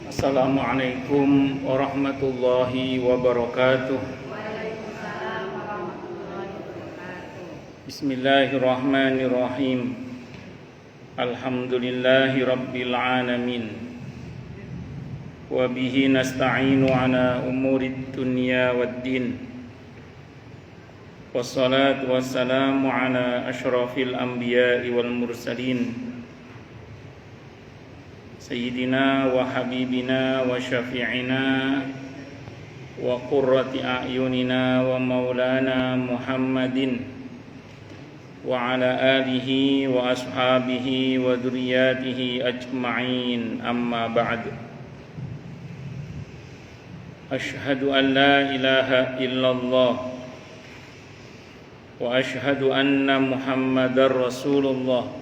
Assalamualaikum warahmatullahi wabarakatuh. Bismillahirrahmanirrahim. Alhamdulillahi rabbil alamin. Wa bihi nasta'inu ala umurid dunya waddin. Wassalatu wassalamu ala asyrafil anbiya'i wal mursalin. Sayyidina wa habibina wa syafi'ina wa qurrati a'yunina wa maulana Muhammadin wa ala alihi wa ashabihi wa dzurriyyatihi ajma'in, amma ba'd. Asyhadu an la ilaha illallah wa asyhadu anna Muhammadar Rasulullah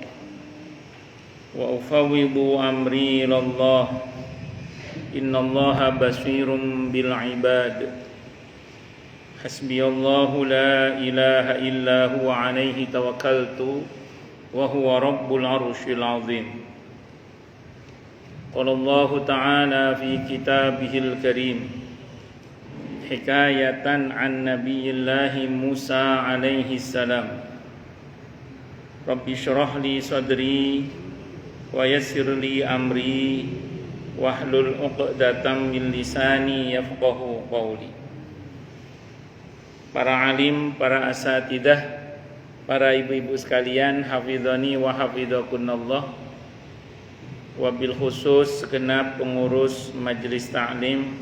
wa ufawwidu amri ilallah. Innallaha basirun bil ibad. Hasbiyallahu la ilaha illa huwa alaihi tawakkaltu wa huwa rabbul arsyil azim. Qala Allah ta'ala fi kitabihil karim hikayatan an nabiyillahi Musa alaihi salam. Rabbi syrah li sadri wa yassir li amri wahlul 'uqdatam min lisani yafqahu qawli. Para alim, para asatidah, para ibu-ibu sekalian, hafizani wa hafizakunallah. Wabil khusus segenap pengurus majelis ta'lim,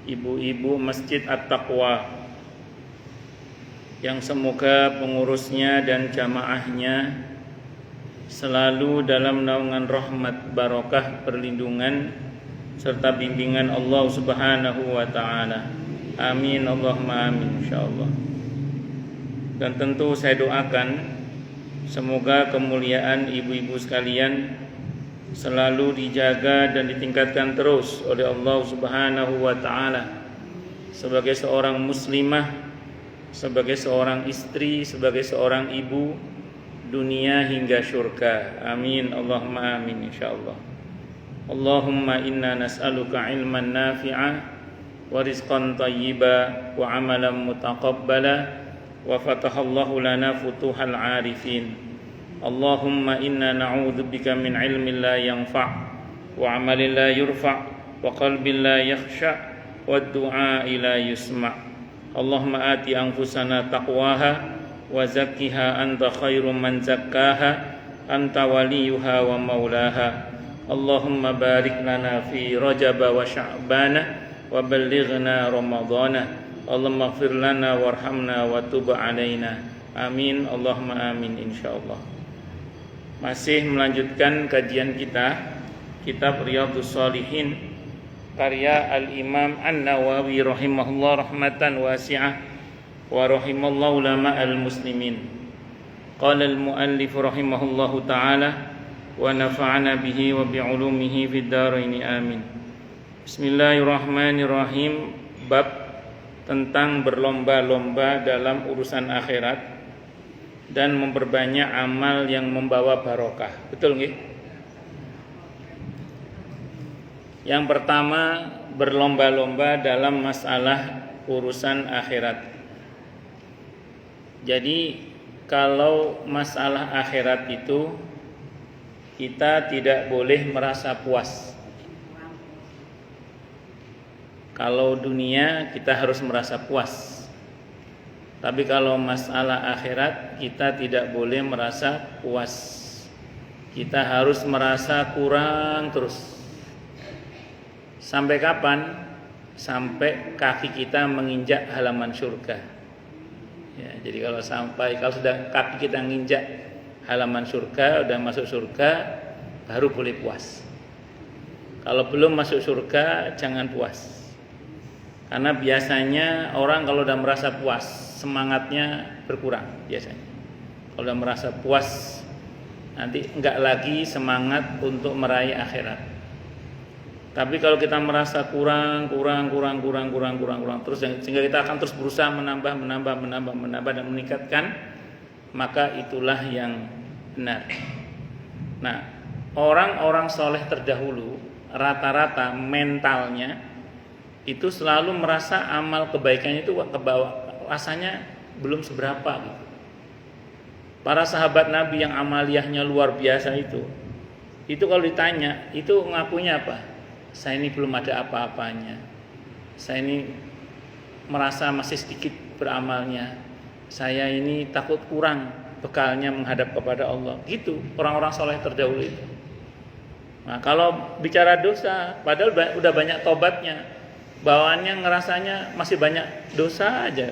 ibu-ibu Masjid At-Taqwa, yang semoga pengurusnya dan jamaahnya selalu dalam naungan rahmat, barokah, perlindungan serta bimbingan Allah Subhanahu wa taala. Amin Allahumma amin insyaallah. Dan tentu saya doakan semoga kemuliaan ibu-ibu sekalian selalu dijaga dan ditingkatkan terus oleh Allah Subhanahu wa taala sebagai seorang muslimah, sebagai seorang istri, sebagai seorang ibu, dunia hingga syurga. Amin Allahumma amin insyaallah. Allahumma inna nas'aluka ilman nafi'a wa rizqan thayyiba wa amalan mutaqabbala wa fatahallahu lana futuhal arifin. Allahumma inna na'udzubika min ilmin la yanfa' wa amalin la yurfa' wa qalbin la yakhsha' wa du'a la yusma'. Allahumma ati anfusana taqwaha wa zakkiha anta khairum man zakkaha anta waliyuha wa maulaha. Allahumma barik lana fi Rajab wa Sya'ban wa ballighna Ramadhana. Allahumma ighfir lana warhamna wa tub alaina. Amin Allahumma amin insyaallah. Masih melanjutkan kajian kita kitab Riyadhus Shalihin karya Al-Imam An-Nawawi rahimahullah rahmatan wasi'ah wa rahimallahu ulama al-muslimin. Qala al-muallif rahimahullahu ta'ala wa nafa'ana bihi wa bi'ulumihi fid dharain amin. Bismillahirrahmanirrahim. Bab tentang berlomba-lomba dalam urusan akhirat dan memperbanyak amal yang membawa barokah. Betul nggih? Yang pertama, berlomba-lomba dalam masalah urusan akhirat. Jadi kalau masalah akhirat itu kita tidak boleh merasa puas. Kalau dunia kita harus merasa puas. Tapi kalau masalah akhirat kita tidak boleh merasa puas. Kita harus merasa kurang terus. Sampai kapan? Sampai kaki kita menginjak halaman surga. Ya, jadi kalau sudah kaki kita nginjak halaman surga, udah masuk surga, baru boleh puas. Kalau belum masuk surga, jangan puas. Karena biasanya orang kalau udah merasa puas, semangatnya berkurang biasanya. Kalau udah merasa puas, nanti enggak lagi semangat untuk meraih akhirat. Tapi kalau kita merasa kurang terus, sehingga kita akan terus berusaha menambah dan meningkatkan, maka itulah yang benar. Nah, orang-orang soleh terdahulu rata-rata mentalnya itu selalu merasa amal kebaikannya itu ke bawah, rasanya belum seberapa gitu. Para sahabat Nabi yang amaliyahnya luar biasa itu kalau ditanya itu ngakunya apa? Saya ini belum ada apa-apanya. Saya ini merasa masih sedikit beramalnya. Saya ini takut kurang bekalnya menghadap kepada Allah. Gitu orang-orang soleh terdahulu itu. Nah, kalau bicara dosa, padahal udah banyak tobatnya, bawaannya ngerasanya masih banyak dosa aja.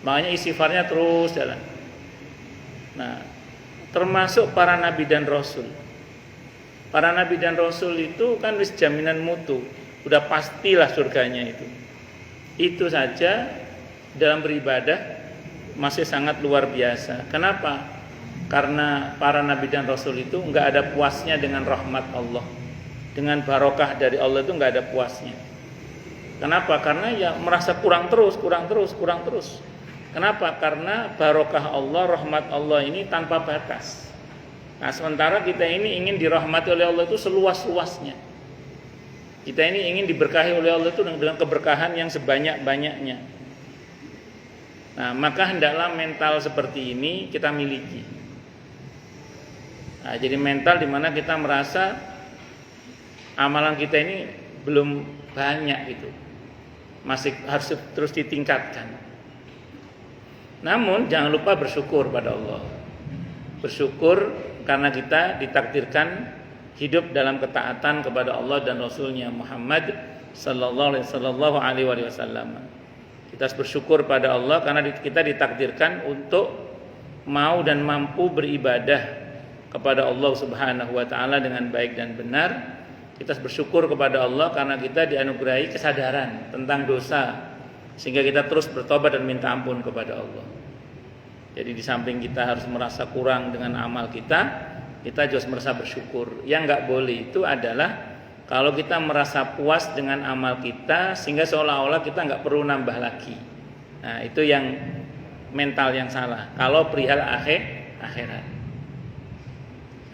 Makanya istighfarnya terus jalan. Nah, termasuk para nabi dan rasul. Para nabi dan rasul itu kan wis jaminan mutu, udah pastilah surganya itu. Itu saja dalam beribadah masih sangat luar biasa. Kenapa? Karena para nabi dan rasul itu nggak ada puasnya dengan rahmat Allah, dengan barokah dari Allah itu nggak ada puasnya. Kenapa? Karena ya merasa kurang terus. Kenapa? Karena barokah Allah, rahmat Allah ini tanpa batas. Nah, sementara kita ini ingin dirahmati oleh Allah itu seluas-luasnya. Kita ini ingin diberkahi oleh Allah itu dengan keberkahan yang sebanyak-banyaknya. Nah, maka hendaklah mental seperti ini kita miliki. Nah, jadi mental di mana kita merasa amalan kita ini belum banyak gitu. Masih harus terus ditingkatkan. Namun jangan lupa bersyukur pada Allah. Bersyukur karena kita ditakdirkan hidup dalam ketaatan kepada Allah dan Rasulnya Muhammad sallallahu alaihi wasallam. Kita harus bersyukur pada Allah karena kita ditakdirkan untuk mau dan mampu beribadah kepada Allah Subhanahu wa taala dengan baik dan benar. Kita harus bersyukur kepada Allah karena kita dianugerahi kesadaran tentang dosa sehingga kita terus bertobat dan minta ampun kepada Allah. Jadi di samping kita harus merasa kurang dengan amal kita juga harus merasa bersyukur. Yang nggak boleh itu adalah kalau kita merasa puas dengan amal kita sehingga seolah-olah kita nggak perlu nambah lagi. Nah, itu yang mental yang salah. Kalau perihal akhirat.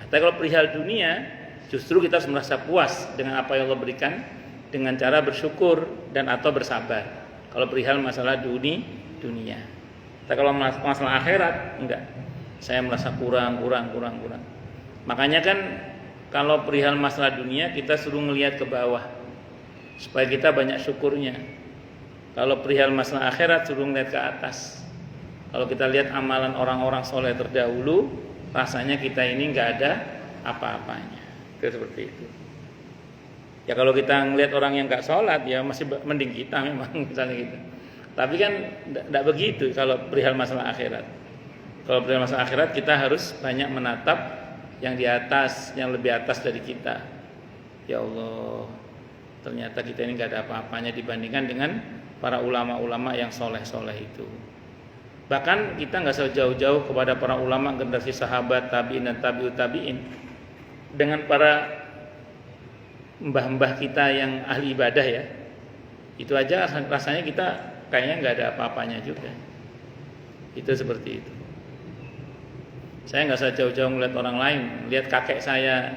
Tapi kalau perihal dunia, justru kita harus merasa puas dengan apa yang Allah berikan dengan cara bersyukur dan atau bersabar. Kalau perihal masalah dunia. Tapi kalau masalah akhirat enggak. Saya merasa kurang. Makanya kan kalau perihal masalah dunia kita suruh ngelihat ke bawah supaya kita banyak syukurnya. Kalau perihal masalah akhirat suruh ngelihat ke atas. Kalau kita lihat amalan orang-orang soleh terdahulu, rasanya kita ini enggak ada apa-apanya. Itu seperti itu. Ya kalau kita ngelihat orang yang enggak sholat ya masih mending kita memang misalnya gitu. Tapi kan tidak begitu kalau perihal masalah akhirat. Kalau perihal masalah akhirat kita harus banyak menatap yang di atas, yang lebih atas dari kita. Ya Allah, ternyata kita ini nggak ada apa-apanya dibandingkan dengan para ulama-ulama yang soleh-soleh itu. Bahkan kita nggak usah jauh-jauh kepada para ulama generasi sahabat, tabiin dan tabiut tabiin, dengan para mbah-mbah kita yang ahli ibadah ya. Itu aja rasanya kita kayaknya nggak ada apa-apanya juga. Itu seperti itu. Saya nggak usah jauh-jauh melihat orang lain, lihat kakek saya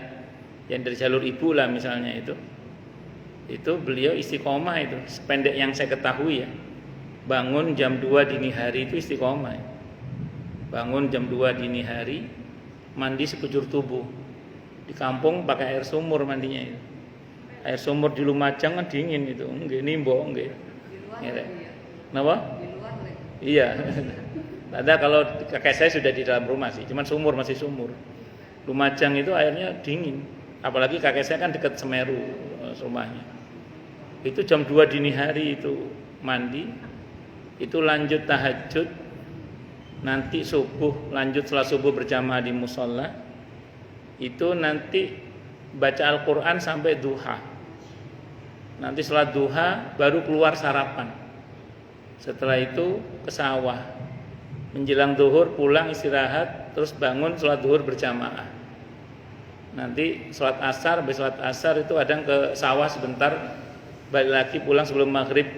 yang dari jalur ibu lah misalnya itu beliau istiqomah itu, sependek yang saya ketahui ya, bangun jam 2 dini hari itu istiqomah ya. Bangun jam 2 dini hari, mandi sekujur tubuh, di kampung pakai air sumur mandinya itu, air sumur di Lumajang kan dingin itu, nggih nimbo nggih. Kenapa? Iya. Ada kalau kakek saya sudah di dalam rumah sih, cuman masih sumur. Lumajang itu airnya dingin, apalagi kakek saya kan dekat Semeru rumahnya. Itu jam 2 dini hari itu mandi, itu lanjut tahajud, nanti subuh lanjut salat subuh berjamaah di musola, itu nanti baca Al-Quran sampai duha. Nanti salat duha baru keluar sarapan. Setelah itu ke sawah. Menjelang zuhur pulang istirahat, terus bangun salat zuhur berjamaah. Nanti salat asar, habis salat asar itu kadang ke sawah sebentar, balik lagi pulang sebelum maghrib.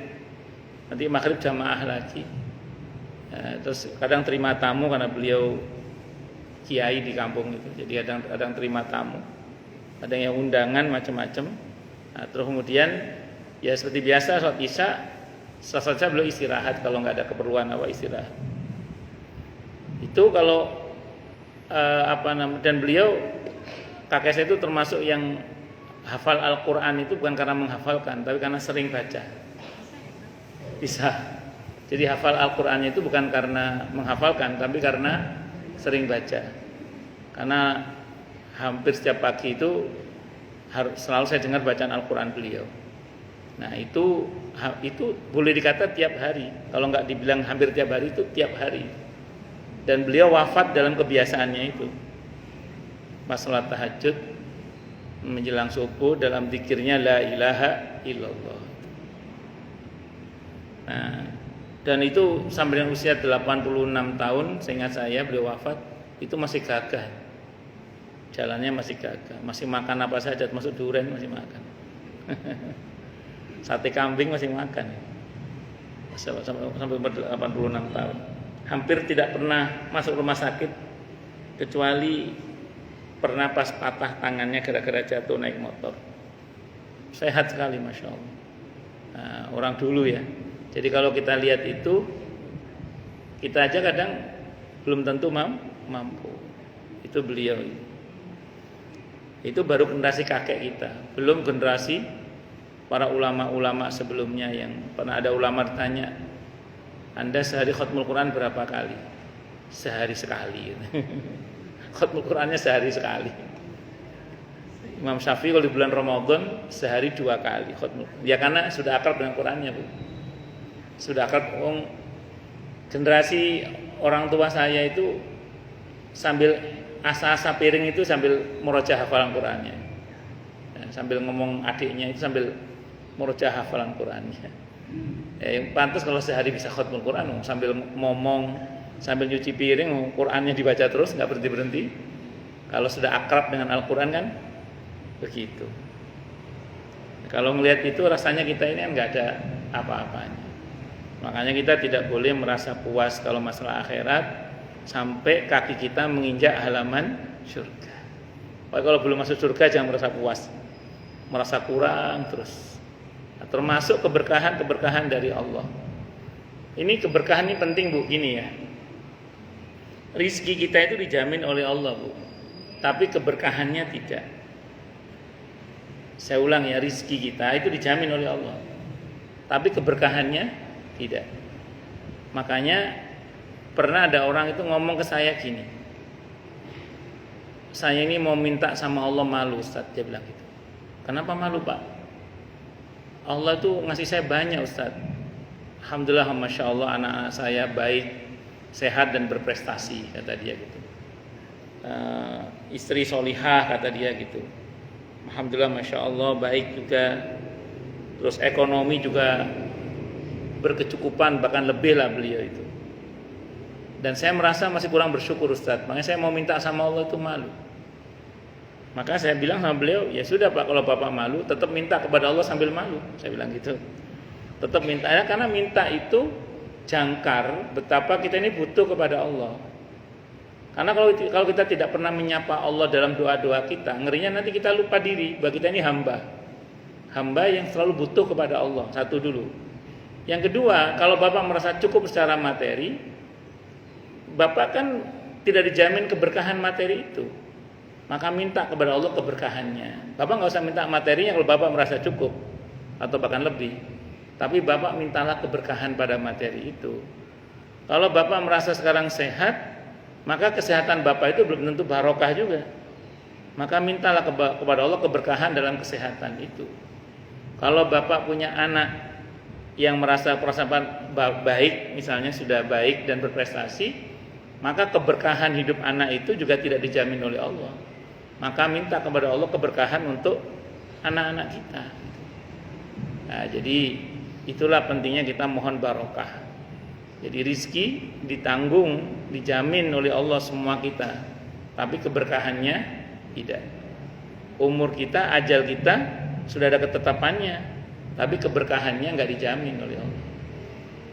Nanti maghrib jamaah lagi. Terus kadang terima tamu karena beliau kiai di kampung itu. Jadi kadang terima tamu. Ada yang undangan macam-macam. Nah, terus kemudian ya seperti biasa sholat isya selesai beliau istirahat kalau nggak ada keperluan istirahat. Itu kalau dan beliau kakek saya itu termasuk yang hafal Al-Quran itu bukan karena menghafalkan, tapi karena sering baca. Bisa. Jadi hafal Al-Qurannya itu bukan karena menghafalkan, tapi karena sering baca. Karena hampir setiap pagi itu selalu saya dengar bacaan Al-Quran beliau. Nah itu boleh dikata tiap hari. Kalau nggak dibilang hampir tiap hari, itu tiap hari. Dan beliau wafat dalam kebiasaannya itu. Pas sholat tahajud menjelang subuh dalam zikirnya la ilaha illallah. Nah, dan itu sampai dengan usia 86 tahun seingat saya beliau wafat itu masih gagah. Jalannya masih gagah, masih makan apa saja, termasuk durian masih makan. Sate kambing masih makan. Sampai umur 86 tahun. Hampir tidak pernah masuk rumah sakit kecuali pernah pas patah tangannya gara-gara jatuh naik motor. Sehat sekali Masya Allah. Nah, orang dulu ya. Jadi kalau kita lihat itu, kita aja kadang belum tentu mampu. Itu beliau. Itu baru generasi kakek kita, belum generasi para ulama-ulama sebelumnya yang pernah ada ulama ditanya, Anda sehari khatmul Quran berapa kali? Sehari sekali. Khatmul Qurannya sehari sekali. Imam Syafi'i kalau di bulan Ramadan sehari 2 kali khatmul. Ya karena sudah akrab dengan Qurannya, Bu. Sudah akrab. Generasi orang tua saya itu sambil asa-asa piring itu sambil murojaah hafalan Qurannya. Sambil ngomong adiknya itu sambil murojaah hafalan Qurannya. Yang pantas kalau sehari bisa khatmul Quran sambil ngomong, sambil nyuci piring, Qurannya dibaca terus nggak berhenti. Kalau sudah akrab dengan Al-Quran kan begitu. Kalau melihat itu rasanya kita ini nggak ada apa-apanya. Makanya kita tidak boleh merasa puas kalau masalah akhirat sampai kaki kita menginjak halaman surga. Kalau belum masuk surga jangan merasa puas, merasa kurang terus. Termasuk keberkahan dari Allah. Ini keberkahan ini penting Bu, gini ya. Rizki kita itu dijamin oleh Allah Bu, tapi keberkahannya tidak. Saya ulang ya, rizki kita itu dijamin oleh Allah, tapi keberkahannya tidak. Makanya pernah ada orang itu ngomong ke saya gini, saya ini mau minta sama Allah malu Ustaz, dia bilang gitu. Kenapa malu Pak? Allah tuh ngasih saya banyak Ustaz. Alhamdulillah, Masya Allah anak-anak saya baik, sehat dan berprestasi, kata dia gitu. Istri solihah, kata dia gitu. Alhamdulillah, Masya Allah baik juga. Terus ekonomi juga berkecukupan, bahkan lebih lah beliau itu. Dan saya merasa masih kurang bersyukur Ustaz. Makanya saya mau minta sama Allah itu malu. Maka saya bilang sama beliau, ya sudah Pak, kalau Bapak malu tetap minta kepada Allah sambil malu. Saya bilang gitu. Tetap minta ya, karena minta itu jangkar betapa kita ini butuh kepada Allah. Karena kalau kita tidak pernah menyapa Allah dalam doa-doa kita, ngerinya nanti kita lupa diri bahwa kita ini hamba. Hamba yang selalu butuh kepada Allah. Satu dulu. Yang kedua, kalau Bapak merasa cukup secara materi, Bapak kan tidak dijamin keberkahan materi itu. Maka minta kepada Allah keberkahannya. Bapak nggak usah minta materinya kalau Bapak merasa cukup atau bahkan lebih. Tapi Bapak mintalah keberkahan pada materi itu. Kalau Bapak merasa sekarang sehat, maka kesehatan Bapak itu belum tentu barokah juga. Maka mintalah kepada Allah keberkahan dalam kesehatan itu. Kalau Bapak punya anak yang merasa perasaan baik, misalnya sudah baik dan berprestasi, maka keberkahan hidup anak itu juga tidak dijamin oleh Allah. Maka minta kepada Allah keberkahan untuk anak-anak kita. Nah, jadi itulah pentingnya kita mohon barokah. Jadi rizki ditanggung, dijamin oleh Allah semua kita, tapi keberkahannya tidak. Umur kita, ajal kita sudah ada ketetapannya, tapi keberkahannya nggak dijamin oleh Allah.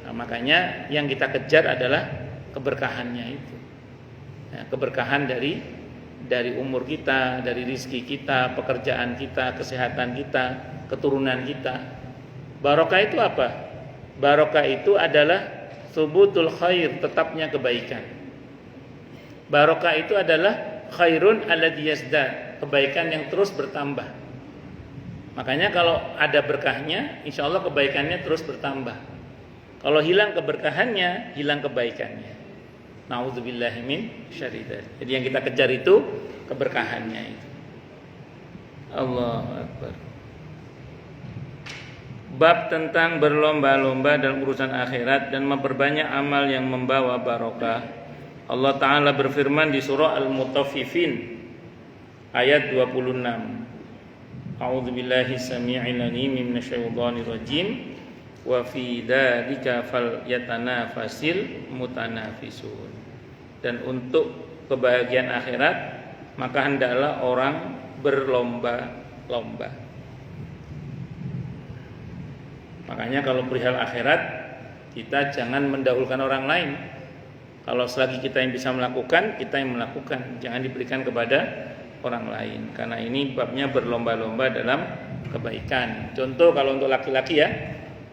Nah, makanya yang kita kejar adalah keberkahannya itu. Nah, keberkahan dari umur kita, dari rizki kita, pekerjaan kita, kesehatan kita, keturunan kita. Barokah itu apa? Barokah itu adalah subutul khair, tetapnya kebaikan. Barokah itu adalah khairun alladzi yazdad, kebaikan yang terus bertambah. Makanya kalau ada berkahnya, insya Allah kebaikannya terus bertambah. Kalau hilang keberkahannya, hilang kebaikannya. Na'udzubillahi min syarri dzalik. Jadi yang kita kejar itu keberkahannya itu. Allahu Akbar. Bab tentang berlomba-lomba dalam urusan akhirat dan memperbanyak amal yang membawa barokah. Allah Ta'ala berfirman di surah Al-Mutaffifin ayat 26. A'udzubillahi samii'il 'aliim minasyaitonir rajim. Wa fi dzalika falyatanafasil mutanafisun. Dan untuk kebahagiaan akhirat maka hendaklah orang berlomba-lomba. Makanya kalau perihal akhirat kita jangan mendahulukan orang lain. Kalau selagi kita yang bisa melakukan, kita yang melakukan, jangan diberikan kepada orang lain. Karena ini babnya berlomba-lomba dalam kebaikan. Contoh kalau untuk laki-laki ya,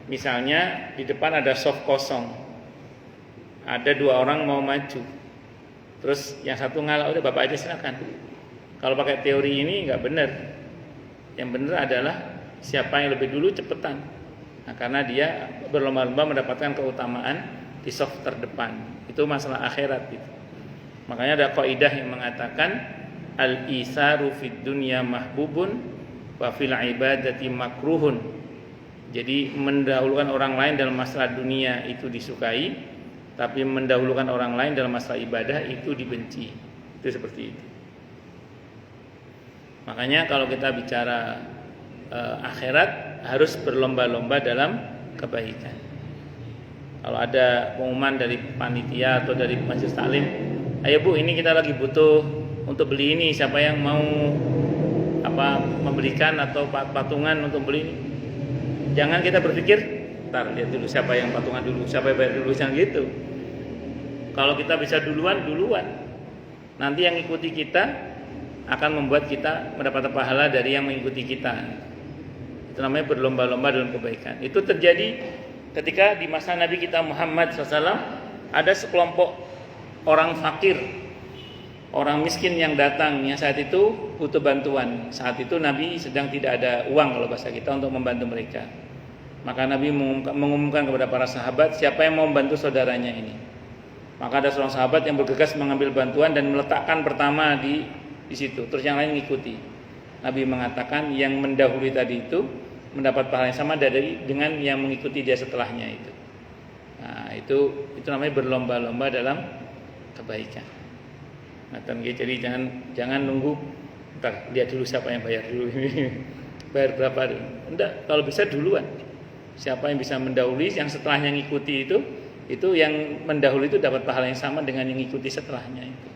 misalnya di depan ada soft kosong, ada 2 orang mau maju, terus yang satu ngalah, udah bapak aja silakan. Kalau pakai teori ini nggak benar. Yang benar adalah siapa yang lebih dulu cepetan. Nah, karena dia berlomba-lomba mendapatkan keutamaan di soft terdepan. Itu masalah akhirat gitu. Makanya ada kaidah yang mengatakan al-isaru fid dunya mahbubun wa fil ibadati makruhun. Jadi mendahulukan orang lain dalam masalah dunia itu disukai, tapi mendahulukan orang lain dalam masalah ibadah itu dibenci. Itu seperti itu. Makanya kalau kita bicara akhirat harus berlomba-lomba dalam kebaikan. Kalau ada pengumuman dari panitia atau dari majelis taklim, ayo Bu, ini kita lagi butuh untuk beli ini, siapa yang mau membelikan atau patungan untuk beli ini? Jangan kita berpikir, ntar lihat dulu siapa yang patungan dulu, siapa yang bayar dulu, jangan gitu. Kalau kita bisa duluan. Nanti yang ikuti kita akan membuat kita mendapat pahala dari yang mengikuti kita. Itu namanya berlomba-lomba dalam kebaikan. Itu terjadi ketika di masa Nabi kita Muhammad SAW ada sekelompok orang fakir, orang miskin yang datang, yang saat itu butuh bantuan. Saat itu Nabi sedang tidak ada uang kalau bahasa kita untuk membantu mereka. Maka Nabi mengumumkan kepada para sahabat, siapa yang mau membantu saudaranya ini. Maka ada seorang sahabat yang bergegas mengambil bantuan dan meletakkan pertama di situ. Terus yang lain mengikuti. Nabi mengatakan yang mendahului tadi itu mendapat pahala yang sama dengan yang mengikuti dia setelahnya itu. Nah, itu namanya berlomba-lomba dalam kebaikan. Nah, jadi jangan nunggu, entar lihat dulu siapa yang bayar dulu. Bayar berapa dulu. Enggak, kalau bisa duluan. Siapa yang bisa mendahului, yang setelahnya ngikuti itu yang mendahului itu dapat pahala yang sama dengan yang ngikuti setelahnya itu.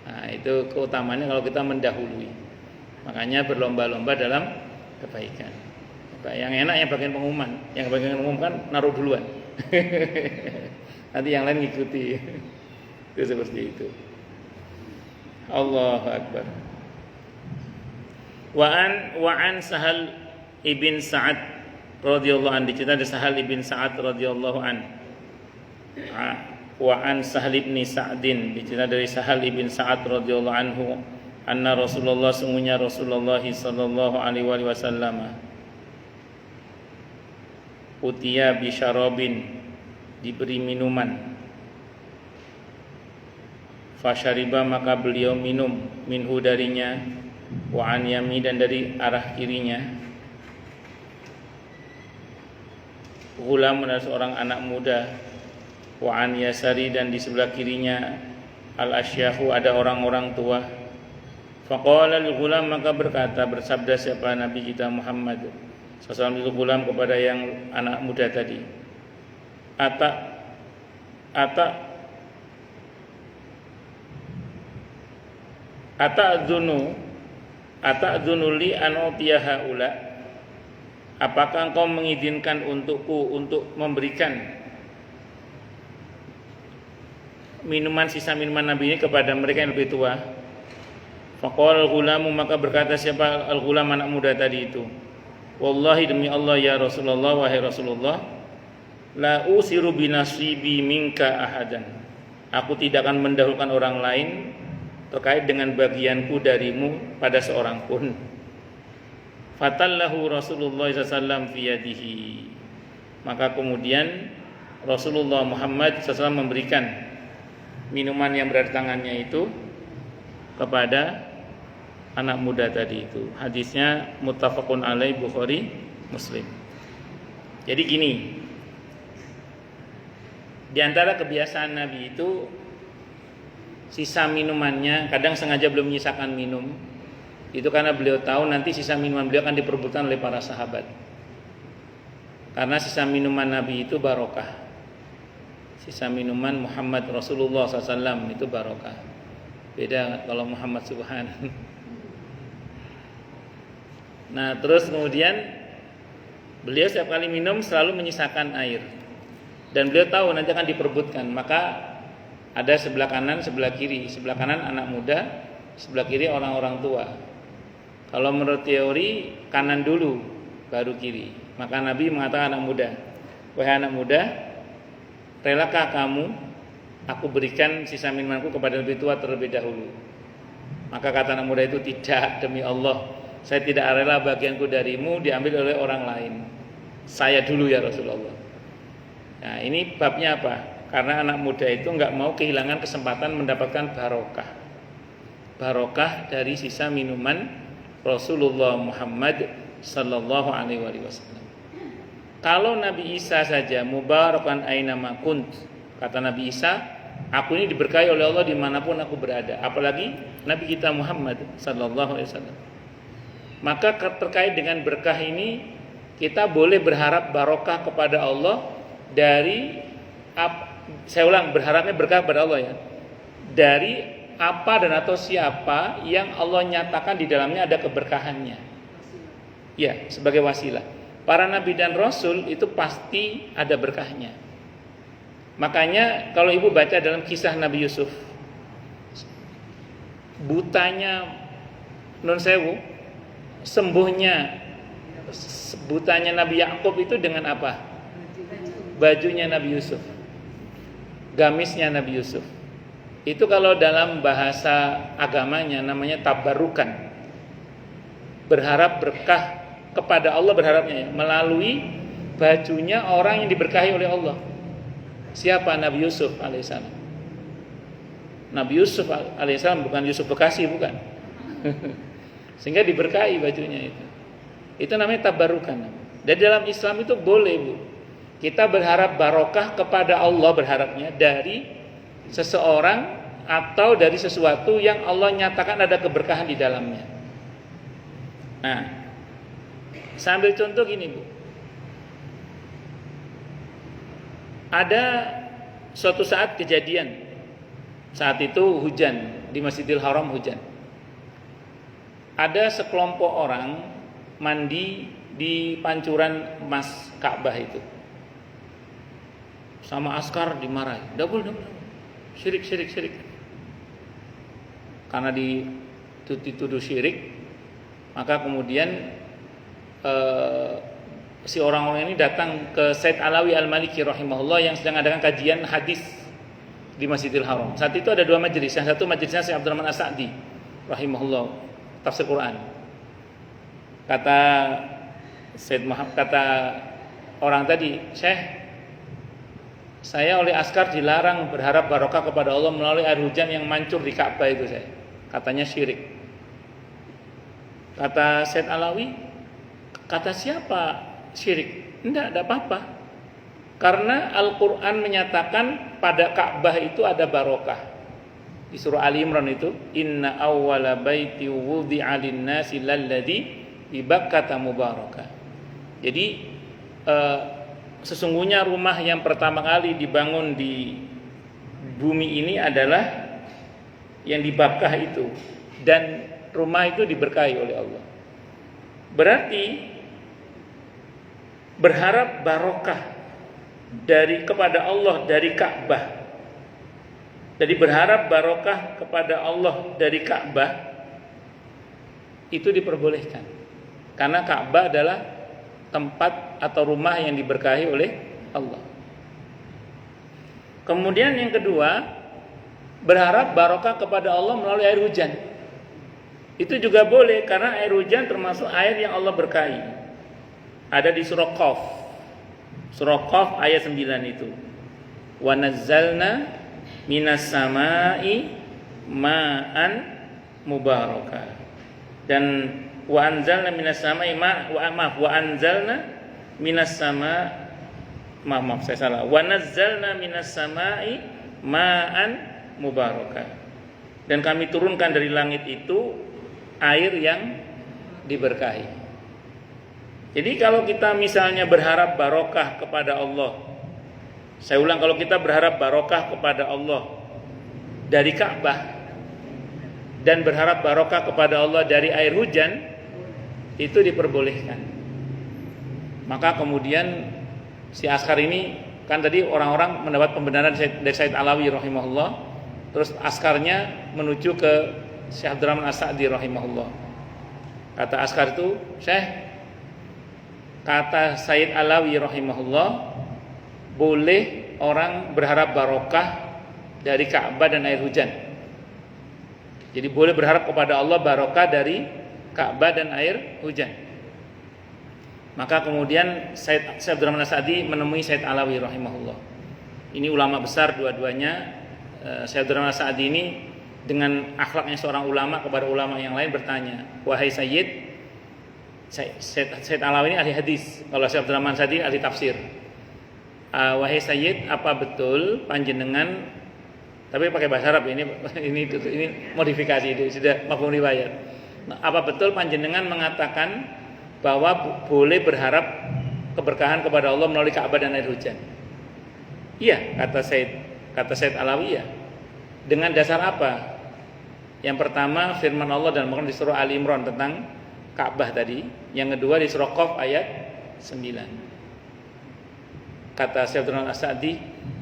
Nah, itu keutamaannya kalau kita mendahului. Makanya berlomba-lomba dalam kebaikan. Yang enak yang bagian pengumuman, yang bagian pengumuman naruh duluan. Nanti yang lain ngikuti. Itu seperti itu. Allahu Akbar. Wa an Sahal ibn Sa'ad radhiyallahu anhu, dicerita dari Sahal ibn Sa'ad radhiyallahu anhu. Wa an Sahal ibn Sa'din, dicerita dari Sahal ibn Sa'ad radhiyallahu anhu, anna Rasulullah, sungguhnya Rasulullah sallallahu alaihi wasallam utiya bi syarabin, diberi minuman, fasyariba, maka beliau minum, minhu darinya, wa an yami, dan dari arah kirinya, ghulam, adalah seorang anak muda, wa an yasari, dan di sebelah kirinya, al asyahu, ada orang-orang tua. Faqala al-ghulam, maka bersabda siapa Nabi kita Muhammad sallallahu alaihi wasallam kepada yang anak muda tadi, Ata'dzunu li an utiya haula, apakah engkau mengizinkan untukku untuk memberikan minuman, sisa minuman Nabi ini kepada mereka yang lebih tua? Faqala al-ghulamu, maka berkata siapa al-ghulam, anak muda tadi itu, wallahi demi Allah ya Rasulullah, wahai Rasulullah, la usiru binasibi minka ahadan, aku tidak akan mendahulukan orang lain terkait dengan bagianku darimu pada seorang pun. Fatallahu Rasulullah SAW fi yadihi, maka kemudian Rasulullah Muhammad SAW memberikan minuman yang berada di tangannya itu kepada anak muda tadi itu. Hadisnya muttafaqun alaih, Bukhari, Muslim. Jadi gini, di antara kebiasaan Nabi itu sisa minumannya kadang sengaja belum menyisakan minum. Itu karena beliau tahu nanti sisa minuman beliau akan diperebutkan oleh para sahabat. Karena sisa minuman Nabi itu barokah. Sisa minuman Muhammad Rasulullah SAW itu barokah. Beda kalau Muhammad Subhan. Nah, terus kemudian beliau setiap kali minum selalu menyisakan air. Dan beliau tahu nanti akan diperebutkan. Maka ada sebelah kanan, sebelah kiri. Sebelah kanan anak muda, sebelah kiri orang-orang tua. Kalau menurut teori kanan dulu, baru kiri. Maka Nabi mengatakan anak muda, wahai anak muda, relakah kamu aku berikan sisa minumanku kepada lebih tua terlebih dahulu? Maka kata anak muda itu, tidak, demi Allah, saya tidak rela bagianku darimu diambil oleh orang lain. Saya dulu ya Rasulullah. Nah, ini babnya apa? Karena anak muda itu enggak mau kehilangan kesempatan mendapatkan barokah. Barokah dari sisa minuman Rasulullah Muhammad sallallahu alaihi wasallam. Kalau Nabi Isa saja, mubarakan ainama kunt, kata Nabi Isa, aku ini diberkahi oleh Allah dimanapun aku berada. Apalagi Nabi kita Muhammad sallallahu alaihi wasallam. Maka terkait dengan berkah ini, kita boleh berharap barokah kepada Allah dari, saya ulang, berharapnya berkah kepada Allah ya, dari apa dan atau siapa yang Allah nyatakan di dalamnya ada keberkahannya. Ya, sebagai wasilah. Para nabi dan rasul itu pasti ada berkahnya. Makanya kalau ibu baca dalam kisah Nabi Yusuf, butanya Nun Sewu, sembuhnya butanya Nabi Yakub itu dengan apa? Bajunya Nabi Yusuf, gamisnya Nabi Yusuf. Itu kalau dalam bahasa agamanya namanya tabarukan. Berharap berkah kepada Allah, berharapnya ya, melalui bajunya orang yang diberkahi oleh Allah. Siapa? Nabi Yusuf alaihissalam. Nabi Yusuf alaihissalam, bukan Yusuf Bekasi, bukan. Sehingga diberkahi bajunya itu. Itu namanya tabarukan. Dan dalam Islam itu boleh, Bu. Kita berharap barokah kepada Allah, berharapnya dari seseorang atau dari sesuatu yang Allah nyatakan ada keberkahan di dalamnya. Nah, sambil contoh gini, Bu. Ada suatu saat kejadian. Saat itu hujan, di Masjidil Haram hujan. Ada sekelompok orang mandi di pancuran emas Ka'bah itu. Sama askar dimarahi. Double. Syirik. Karena dituduh syirik, maka kemudian si orang-orang ini datang ke Said Alawi Al-Maliki rahimahullah yang sedang adakan kajian hadis di Masjidil Haram. Saat itu ada dua majelis. Yang satu majelisnya Syekh Abdurrahman As-Sa'di rahimahullah, tafsir Quran. Kata Said Muhammad, kata orang tadi, Syekh, saya oleh askar dilarang berharap barokah kepada Allah melalui air hujan yang mancur di Ka'bah itu, saya. Katanya syirik. Kata Said Alawi, kata siapa syirik? Tidak apa-apa. Karena Al-Quran menyatakan pada Ka'bah itu ada barokah. Di surah Ali Imran itu, Inna awwala baiti wudi'a lin-nasi lalladzi bi Bakkata mubarakah. Jadi sesungguhnya rumah yang pertama kali dibangun di bumi ini adalah yang di Bakkah itu, dan rumah itu diberkahi oleh Allah. Berarti berharap barokah kepada Allah dari Ka'bah. Jadi berharap barokah kepada Allah dari Ka'bah itu diperbolehkan. Karena Ka'bah adalah tempat atau rumah yang diberkahi oleh Allah. Kemudian yang kedua, berharap barokah kepada Allah melalui air hujan. Itu juga boleh karena air hujan termasuk air yang Allah berkahi. Ada di surah Qaf. Surah Qaf ayat 9 itu. Wa nazzalna minas sama'i ma'an mubarakah. Dan wa anzalna minas sama'i wa anzalna minas sama maaf saya salah. Wa nazzalna minas sama'i ma'an mubarakah. Dan kami turunkan dari langit itu air yang diberkahi. Jadi kalau kita misalnya berharap barokah kepada Allah, saya ulang, kalau kita berharap barokah kepada Allah dari Ka'bah dan berharap barokah kepada Allah dari air hujan, itu diperbolehkan. Maka kemudian si Askar ini kan tadi orang-orang mendapat pembenaran dari Said Alawi rahimahullah, terus Askarnya menuju ke Syekh Abdurrahman As-Sa'di rahimahullah. Kata Askar itu, Syekh, kata Said Alawi rahimahullah, boleh orang berharap barokah dari Ka'bah dan air hujan. Jadi boleh berharap kepada Allah barokah dari Ka'bah dan air hujan. Maka kemudian Syekh Abdurrahman As-Sa'di menemui Said Alawi rahimahullah. Ini ulama besar dua-duanya. Syekh Abdurrahman As-Sa'di ini dengan akhlaknya seorang ulama kepada ulama yang lain bertanya, wahai Sayyid, Said Alawi ini ahli hadis, kalau Syekh Abdurrahman As-Sa'di ahli tafsir. Wahai Sayyid, apa betul panjenengan, tapi pakai bahasa Arab ini modifikasi, itu sudah mafhum riwayat. Apa betul panjenengan mengatakan bahwa boleh berharap keberkahan kepada Allah melalui Ka'bah dan air hujan? Iya, kata Said Alawi, ya. Dengan dasar apa? Yang pertama firman Allah dalam Al-Qur'an di surah Ali Imran tentang Ka'bah tadi. Yang kedua di surah Qaf ayat 9. Kata Syekh Abdurrahman As-Sa'di,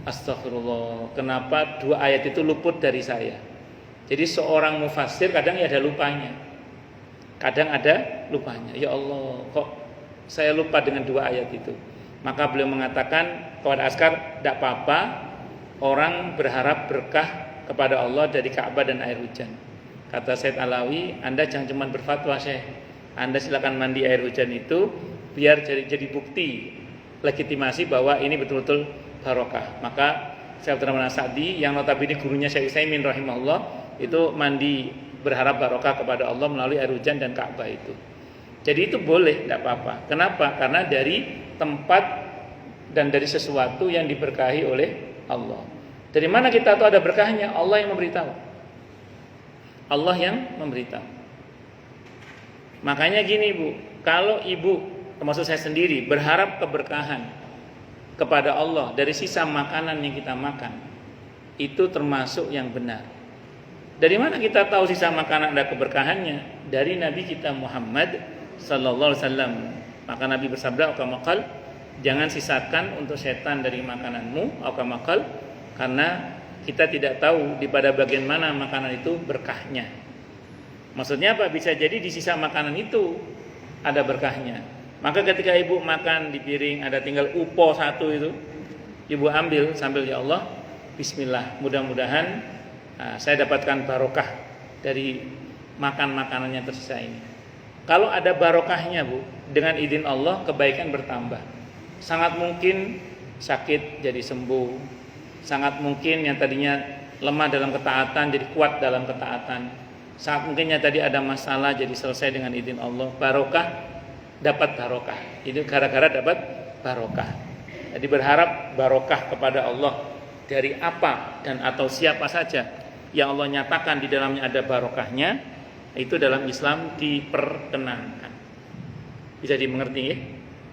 astagfirullah, kenapa dua ayat itu luput dari saya? Jadi seorang mufassir kadang ada lupanya. Kadang ada lupanya. Ya Allah, kok saya lupa dengan dua ayat itu? Maka beliau mengatakan kepada Askar, tidak apa-apa orang berharap berkah kepada Allah dari Ka'bah dan air hujan. Kata Said Alawi, Anda jangan cuma berfatwa, Syekh. Anda silakan mandi air hujan itu biar jadi bukti legitimasi bahwa ini betul-betul barokah. Maka Syekh Abdurrahman As-Sa'di yang notabene gurunya Syekh Utsaimin rahimahullah itu mandi berharap barokah kepada Allah melalui air hujan dan Ka'bah itu. Jadi itu boleh, tidak apa-apa. Kenapa? Karena dari tempat dan dari sesuatu yang diberkahi oleh Allah. Dari mana kita tahu ada berkahnya? Allah yang memberitahu. Allah yang memberitahu. Makanya gini, Bu, kalau ibu, termasuk saya sendiri, berharap keberkahan kepada Allah dari sisa makanan yang kita makan, itu termasuk yang benar. Dari mana kita tahu sisa makanan ada keberkahannya? Dari Nabi kita Muhammad sallallahu alaihi wasallam. Maka Nabi bersabda, "Qamakal, jangan sisakan untuk setan dari makananmu, qamakal, karena kita tidak tahu di pada bagian mana makanan itu berkahnya." Maksudnya apa? Bisa jadi di sisa makanan itu ada berkahnya. Maka ketika ibu makan di piring ada tinggal upo satu itu, ibu ambil sambil, ya Allah, bismillah, mudah-mudahan saya dapatkan barokah dari makan makanan yang tersisa ini. Kalau ada barokahnya, Bu, dengan izin Allah kebaikan bertambah. Sangat mungkin sakit jadi sembuh. Sangat mungkin yang tadinya lemah dalam ketaatan jadi kuat dalam ketaatan. Sangat mungkinnya tadi ada masalah jadi selesai dengan izin Allah. Barokah dapat barokah. Itu gara-gara dapat barokah. Jadi berharap barokah kepada Allah dari apa dan atau siapa saja yang Allah nyatakan di dalamnya ada barokahnya, itu dalam Islam diperkenankan. Bisa dimengerti ya?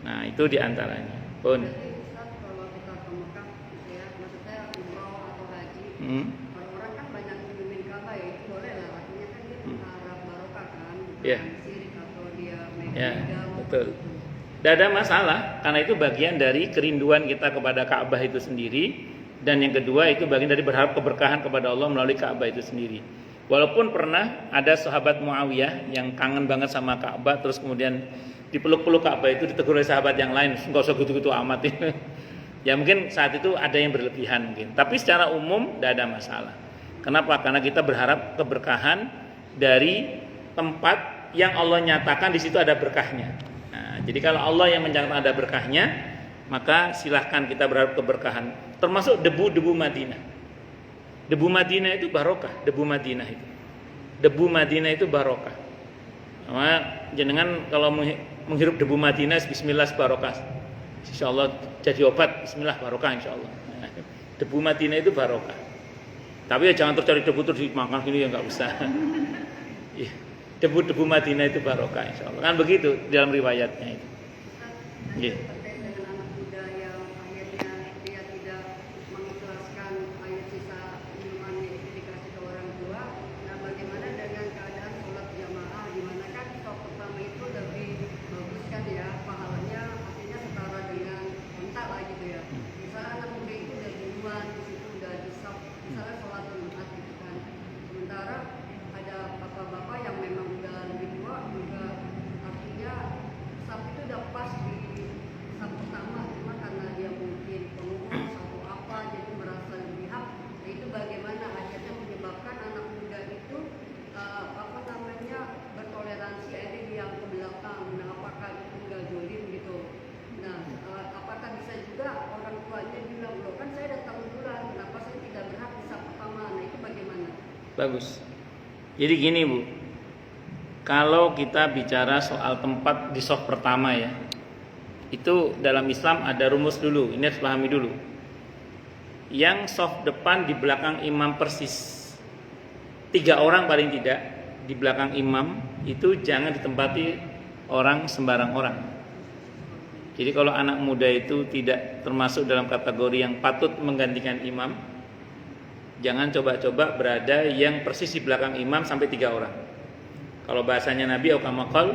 Nah, itu diantaranya. Pun. Kalau kita ke Mekah, ya, maksudnya umroh atau haji, orang-orang kan banyak ngirimin Ka'bah, ya itu boleh lah. Artinya kan dia mengharap barokah kan, Iya. sirik atau dia Ya, megang. betul. Tidak ada masalah, karena itu bagian dari kerinduan kita kepada Ka'bah itu sendiri. Dan yang kedua itu bagian dari berharap keberkahan kepada Allah melalui Ka'bah itu sendiri. Walaupun pernah ada sahabat Muawiyah yang kangen banget sama Ka'bah, terus kemudian dipeluk-peluk Ka'bah itu ditegur oleh sahabat yang lain, nggak usah gitu-gitu amat. Ya mungkin saat itu ada yang berlebihan mungkin. Tapi secara umum tidak ada masalah. Kenapa? Karena kita berharap keberkahan dari tempat yang Allah nyatakan di situ ada berkahnya. Nah, jadi kalau Allah yang mencatat ada berkahnya, maka silahkan kita berharap keberkahan. Termasuk debu-debu Madinah. Debu Madinah itu barokah. Debu Madinah itu barokah. Nah, jenengan kalau menghirup debu Madinah, bismillah barokah. Insyaallah jadi obat, bismillah barokah insyaallah. Nah, debu Madinah itu barokah. Tapi ya jangan tercari debu terus dimakan gini ya nggak usah. Debu-debu Madinah itu barokah insyaallah. Kan begitu dalam riwayatnya itu. Nggih. Terkait dengan anak muda yang akhirnya dia tidak mengikhlaskan air sisa minuman yang dikasih ke orang tua. Nah, bagaimana dengan keadaan sholat jamaah, di mana kan sholat pertama itu lebih bagus kan ya, pahalanya artinya setara dengan onta lah gitu ya. Misalnya anak muda itu udah duluan, di situ udah disab, misalnya sholat Jumat gitu kan. Sementara ada bapak-bapak yang memang udah lebih tua juga, artinya sab itu udah pas di sab pertama, cuma karena dia mungkin pengurus atau apa jadi merasa lebih hak. Nah, itu bagaimana akhirnya menyebabkan anak muda itu bertoleransi akhirnya dia yang ke belakang. Nah, apakah itu nggak jolim gitu? Nah, apakah bisa juga orang tuanya bilang, loh kan saya datang duluan, kenapa saya tidak berhak di sab pertama? Nah, itu bagaimana? Bagus. Jadi gini Bu, kalau kita bicara soal tempat di shaf pertama ya, itu dalam Islam ada rumus dulu, ini harus pahami dulu. Yang shaf depan di belakang imam persis, 3 orang paling tidak di belakang imam itu jangan ditempati orang sembarang orang. Jadi kalau anak muda itu tidak termasuk dalam kategori yang patut menggantikan imam, jangan coba-coba berada yang persis di belakang imam sampai 3 orang. Kalau bahasanya Nabi Aukamakal,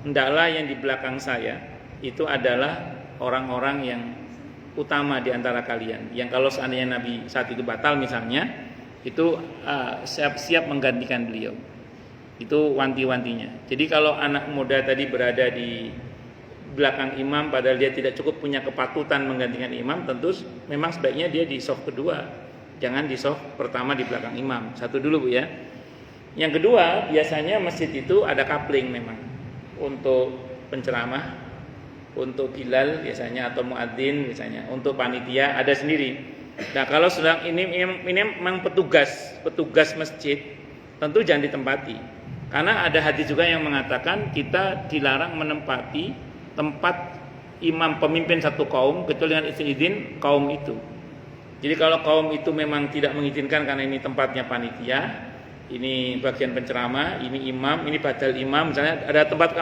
hendaklah yang di belakang saya itu adalah orang-orang yang utama di antara kalian. Yang kalau seandainya Nabi saat itu batal misalnya, itu siap-siap menggantikan beliau. Itu wanti-wantinya. Jadi kalau anak muda tadi berada di belakang imam padahal dia tidak cukup punya kepatutan menggantikan imam, tentu memang sebaiknya dia di shaf kedua. Jangan di shaf pertama di belakang imam. Satu dulu Bu ya. Yang kedua, biasanya masjid itu ada kapling memang. Untuk penceramah, untuk bilal biasanya atau muadzin biasanya, untuk panitia ada sendiri. Nah, kalau sedang ini memang petugas masjid, tentu jangan ditempati. Karena ada hadis juga yang mengatakan kita dilarang menempati tempat imam pemimpin satu kaum kecuali dengan izin kaum itu. Jadi kalau kaum itu memang tidak mengizinkan karena ini tempatnya panitia, ini bagian penceramah, ini imam, ini badal imam, misalnya ada tempat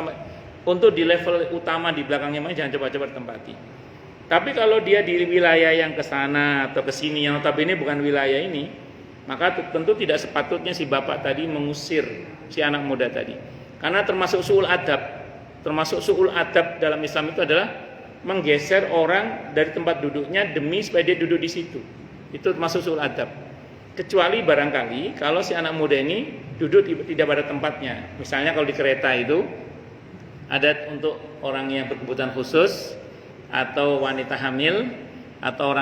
untuk di level utama di belakang imam jangan coba-coba ditempati. Tapi kalau dia di wilayah yang ke sana atau ke sini yang notabene bukan wilayah ini, maka tentu tidak sepatutnya si bapak tadi mengusir si anak muda tadi. Karena termasuk su'ul adab. Termasuk su'ul adab dalam Islam itu adalah menggeser orang dari tempat duduknya demi supaya dia duduk di situ. Itu termasuk su'ul adab. Kecuali barangkali kalau si anak muda ini duduk tidak pada tempatnya. Misalnya kalau di kereta itu ada untuk orang yang berkebutuhan khusus atau wanita hamil atau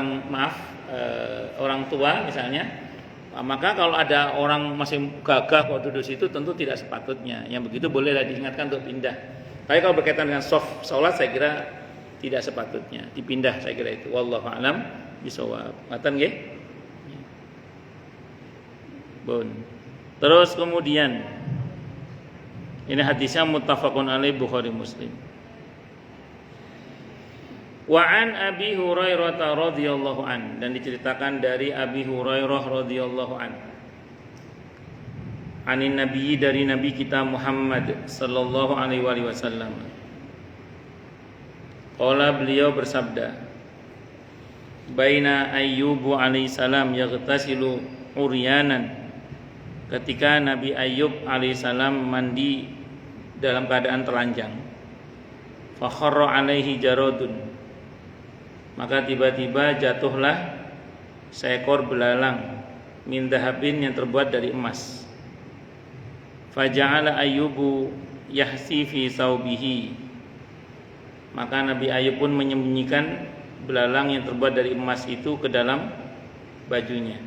orang tua misalnya, maka kalau ada orang masih gagah kok duduk situ tentu tidak sepatutnya. Yang begitu bolehlah diingatkan untuk pindah. Tapi kalau berkaitan dengan shaf salat saya kira tidak sepatutnya dipindah, saya kira itu. Wallahu a'lam bishawab. Ngaten nggih? Bon. Terus kemudian ini hadisnya muttafaqun alaih Bukhari Muslim. Wa an Abi Hurairah radhiyallahu an, dan diceritakan dari Abi Hurairah radhiyallahu an. Anin Nabi, dari Nabi kita Muhammad sallallahu alaihi wasallam. Qala, beliau bersabda, Baina Ayyubu alaihi salam yaghtasilu uryanan, ketika Nabi Ayyub alaihissalam mandi dalam keadaan telanjang, fa kharra alaihi jaradun, maka tiba-tiba jatuhlah seekor belalang min dahabin yang terbuat dari emas. Faja'ala Ayyubu yahsi fi saubihi. Maka Nabi Ayub pun menyembunyikan belalang yang terbuat dari emas itu ke dalam bajunya.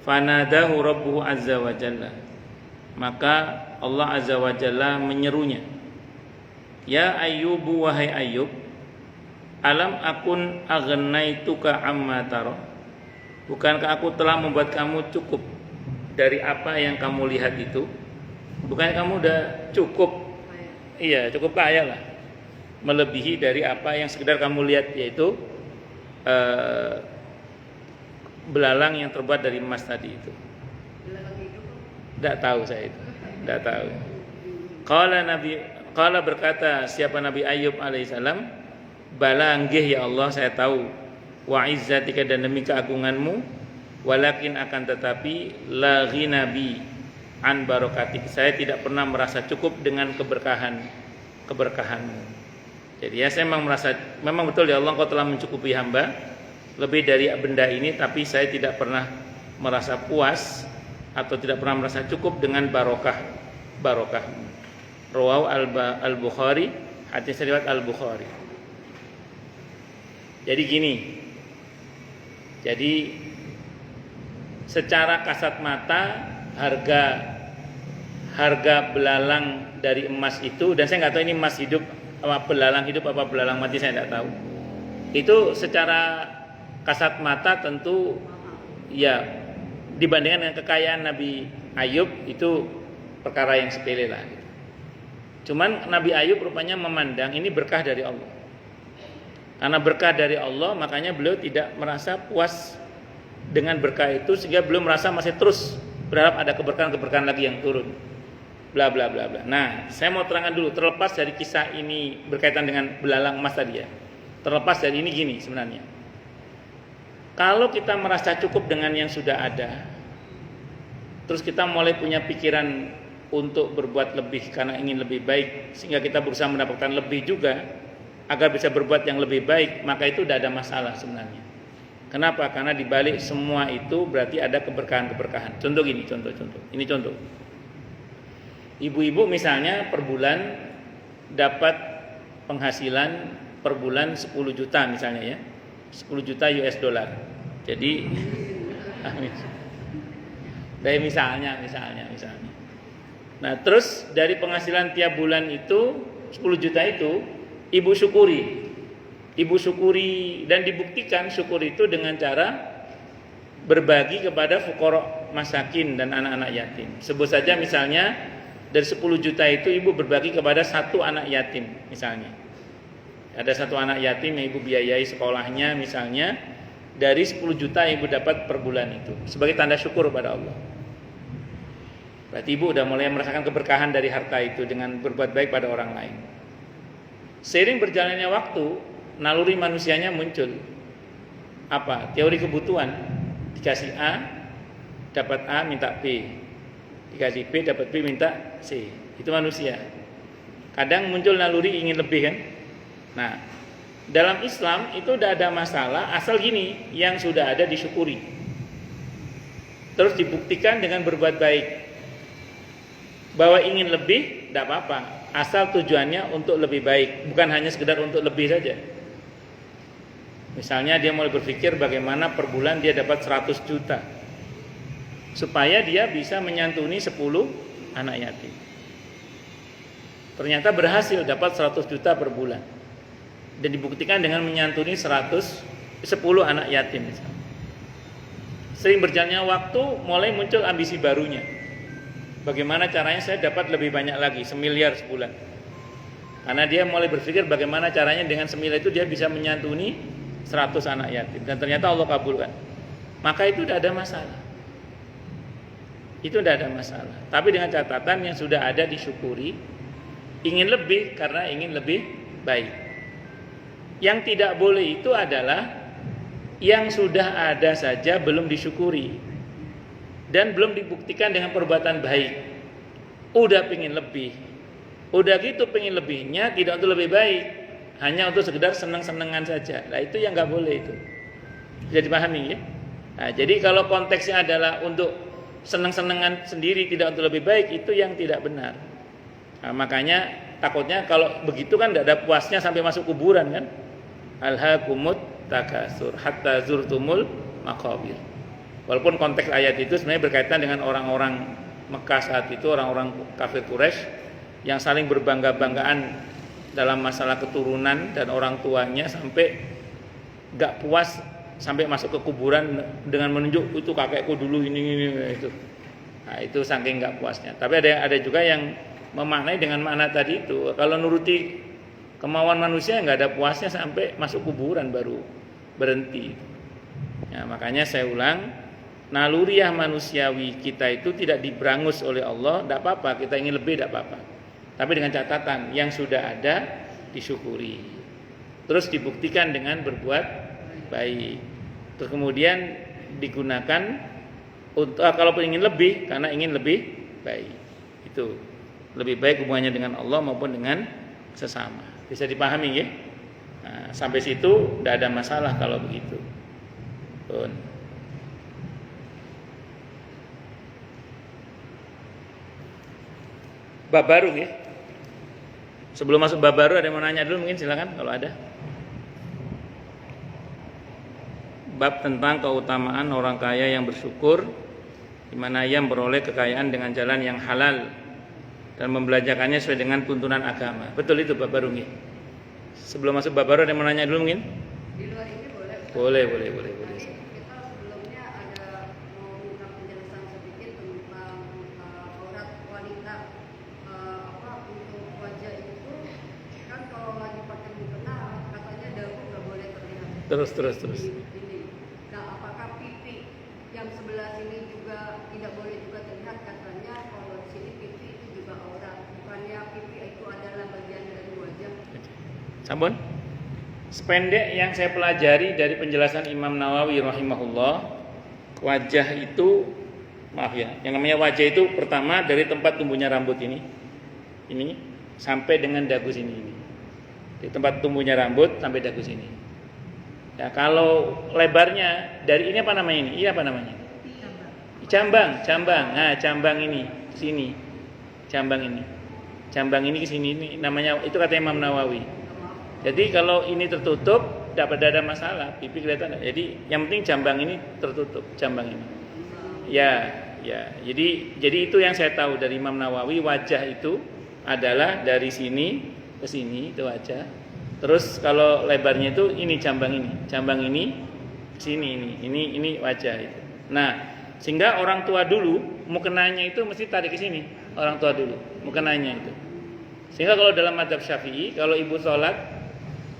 Fanadahu rabbuhu azza wa jalla. Maka Allah azza wa jalla menyerunya. Ya Ayyubu, wahai Ayub, alam akun agnaituka amma tara. Bukankah aku telah membuat kamu cukup dari apa yang kamu lihat itu? Bukannya kamu udah cukup? Iya, cukup kaya lah. Melebihi dari apa yang sekedar kamu lihat, yaitu belalang yang terbuat dari emas tadi itu. Belalang hidup. Tidak tahu saya itu. Tidak tahu. Qala berkata siapa Nabi Ayub alaihissalam, bala anggih ya Allah, saya tahu. Wa izzatika, dan demi keagunganmu, walakin akan tetapi la ghinabi an barokatik, saya tidak pernah merasa cukup dengan keberkahanmu. Jadi ya saya memang betul ya Allah, Engkau telah mencukupi hamba lebih dari benda ini, tapi saya tidak pernah merasa puas atau tidak pernah merasa cukup dengan barokah. Rawahu al-Bukhari, hadis riwayat al-Bukhari. Jadi gini. Jadi secara kasat mata harga belalang dari emas itu, dan saya nggak tahu ini emas hidup apa belalang hidup apa belalang mati, saya nggak tahu. Itu secara kasat mata tentu ya dibandingkan dengan kekayaan Nabi Ayub itu perkara yang sepele lah. Cuman Nabi Ayub rupanya memandang ini berkah dari Allah. Karena berkah dari Allah, makanya beliau tidak merasa puas dengan berkah itu, sehingga beliau merasa masih terus berharap ada keberkahan lagi yang turun. Bla bla bla bla. Nah, saya mau terangkan dulu, terlepas dari kisah ini berkaitan dengan belalang emas tadi ya. Terlepas dari ini gini sebenarnya. Kalau kita merasa cukup dengan yang sudah ada, terus kita mulai punya pikiran untuk berbuat lebih karena ingin lebih baik, sehingga kita berusaha mendapatkan lebih juga agar bisa berbuat yang lebih baik, maka itu tidak ada masalah sebenarnya. Kenapa? Karena dibalik semua itu berarti ada keberkahan. Contoh gini, contoh. Ini contoh. Ibu-ibu misalnya per bulan dapat penghasilan per bulan 10 juta misalnya ya. 10 juta US dollar. Jadi dari misalnya. Nah, terus dari penghasilan tiap bulan itu 10 juta itu ibu syukuri dan dibuktikan syukur itu dengan cara berbagi kepada fuqara masakin dan anak-anak yatim. Sebut saja misalnya dari 10 juta itu ibu berbagi kepada satu anak yatim misalnya. Ada satu anak yatim yang ibu biayai sekolahnya misalnya, dari 10 juta yang ibu dapat per bulan itu sebagai tanda syukur kepada Allah. Berarti ibu udah mulai merasakan keberkahan dari harta itu dengan berbuat baik pada orang lain. Seiring berjalannya waktu, naluri manusianya muncul. Apa? Teori kebutuhan. Dikasih A, dapat A minta B. Dikasih B, dapat B minta C. Itu manusia. Kadang muncul naluri ingin lebih kan? Nah, dalam Islam itu tidak ada masalah asal gini, yang sudah ada disyukuri. Terus dibuktikan dengan berbuat baik. Bahwa ingin lebih, tidak apa-apa. Asal tujuannya untuk lebih baik, bukan hanya sekedar untuk lebih saja. Misalnya dia mulai berpikir bagaimana per bulan dia dapat 100 juta supaya dia bisa menyantuni 10 anak yatim. Ternyata berhasil dapat 100 juta per bulan. Dan dibuktikan dengan menyantuni 10 anak yatim misalnya. Sering berjalannya waktu mulai muncul ambisi barunya. Bagaimana caranya saya dapat lebih banyak lagi, 1 miliar sebulan. Karena dia mulai berpikir bagaimana caranya dengan 1 miliar itu dia bisa menyantuni 100 anak yatim. Dan ternyata Allah kabulkan. Maka itu tidak ada masalah. Itu tidak ada masalah. Tapi dengan catatan yang sudah ada disyukuri, ingin lebih karena ingin lebih baik. Yang tidak boleh itu adalah yang sudah ada saja belum disyukuri dan belum dibuktikan dengan perbuatan baik. Udah pengen lebih, udah gitu pengen lebihnya tidak untuk lebih baik, hanya untuk sekedar senang-senangan saja. Nah itu yang nggak boleh itu. Bisa dipahami ya. Nah, jadi kalau konteksnya adalah untuk senang-senangan sendiri tidak untuk lebih baik, itu yang tidak benar. Nah, makanya takutnya kalau begitu kan tidak ada puasnya sampai masuk kuburan kan. Alhaakumut takasur hatta zurtumul maqabir. Walaupun konteks ayat itu sebenarnya berkaitan dengan orang-orang Mekah saat itu, orang-orang kafir Quraisy yang saling berbangga-banggaan dalam masalah keturunan dan orang tuanya sampai gak puas sampai masuk ke kuburan dengan menunjuk itu kakekku dulu ini itu. Nah, itu saking gak puasnya. Tapi ada juga yang memaknai dengan makna tadi itu. Kalau nuruti kemauan manusia nggak ada puasnya sampai masuk kuburan baru berhenti. Ya, makanya saya ulang, naluriah manusiawi kita itu tidak diberangus oleh Allah, tidak apa-apa. Kita ingin lebih, tidak apa-apa. Tapi dengan catatan yang sudah ada disyukuri. Terus dibuktikan dengan berbuat baik. Terus kemudian digunakan untuk kalau ingin lebih, karena ingin lebih baik. Itu lebih baik hubungannya dengan Allah maupun dengan sesama. Bisa dipahami ya? Nah, sampai situ tidak ada masalah kalau begitu. Pun. Bab baru ya. Sebelum masuk bab baru ada yang mau nanya dulu mungkin silakan kalau ada. Bab tentang keutamaan orang kaya yang bersyukur, di mana ia memperoleh kekayaan dengan jalan yang halal dan membelanjakannya sesuai dengan tuntunan agama. Betul itu bab baru ya. Sebelum masuk bab baru ada yang mau nanya dulu mungkin? Di luar ini boleh. Boleh. Kita sebelumnya ada mau minta penjelasan sedikit tentang aurat wanita. Untuk wajah itu kan kalau lagi pakai mukena katanya dagu nggak boleh terlihat. Terus. Ini. Nah, apakah pipi yang sebelah sini juga tidak boleh juga terlihat? Katanya kalau di sini pipi itu juga aurat. Bukannya pipi itu adalah bagian dari wajah. Sampun. Sependek yang saya pelajari dari penjelasan Imam Nawawi rahimahullah, wajah itu, maaf ya, yang namanya wajah itu pertama dari tempat tumbuhnya rambut ini sampai dengan dagu sini ini. Di tempat tumbuhnya rambut sampai dagu sini. Ya, kalau lebarnya dari ini apa namanya ini? Ini apa namanya? Cambang. Nah, cambang ini ke sini. Cambang ini ke sini, ini namanya, itu kata Imam Nawawi. Jadi kalau ini tertutup tidak ada masalah, pipi kelihatan. Jadi yang penting jambang ini tertutup, jambang ini. Ya. Jadi itu yang saya tahu dari Imam Nawawi, wajah itu adalah dari sini ke sini itu wajah. Terus kalau lebarnya itu ini jambang ini sini ini wajah itu. Nah, sehingga orang tua dulu mukenanya itu mesti tarik ke sini, orang tua dulu mukenanya itu. Sehingga kalau dalam mazhab Syafi'i, kalau ibu sholat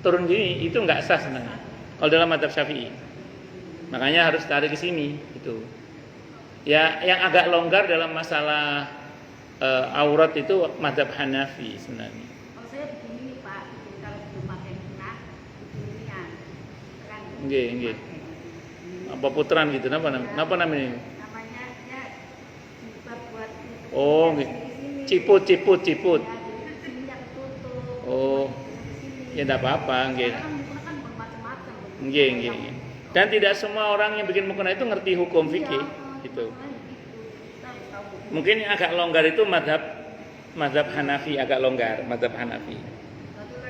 turun gini itu nggak sah sebenarnya. Kalau dalam mazhab Syafi'i, makanya harus tarik ke sini itu. Ya, yang agak longgar dalam masalah aurat itu mazhab Hanafi sebenarnya. Oh, saya begini nih Pak, kalau belum pakai mukena, beginian. Nggih. Apa putaran gitu, napa namanya? Namanya ya jilbab buat. Oh, nggih. Ciput. Ya, jadi sininya ketutup. Oh. Ya tidak apa-apa, nggih. Kan mukena kan bermacam-macam. Nggih. Dan tidak semua orang yang bikin mukena itu ngerti hukum fikih gitu. Mungkin yang agak longgar itu mazhab Hanafi, agak longgar mazhab Hanafi.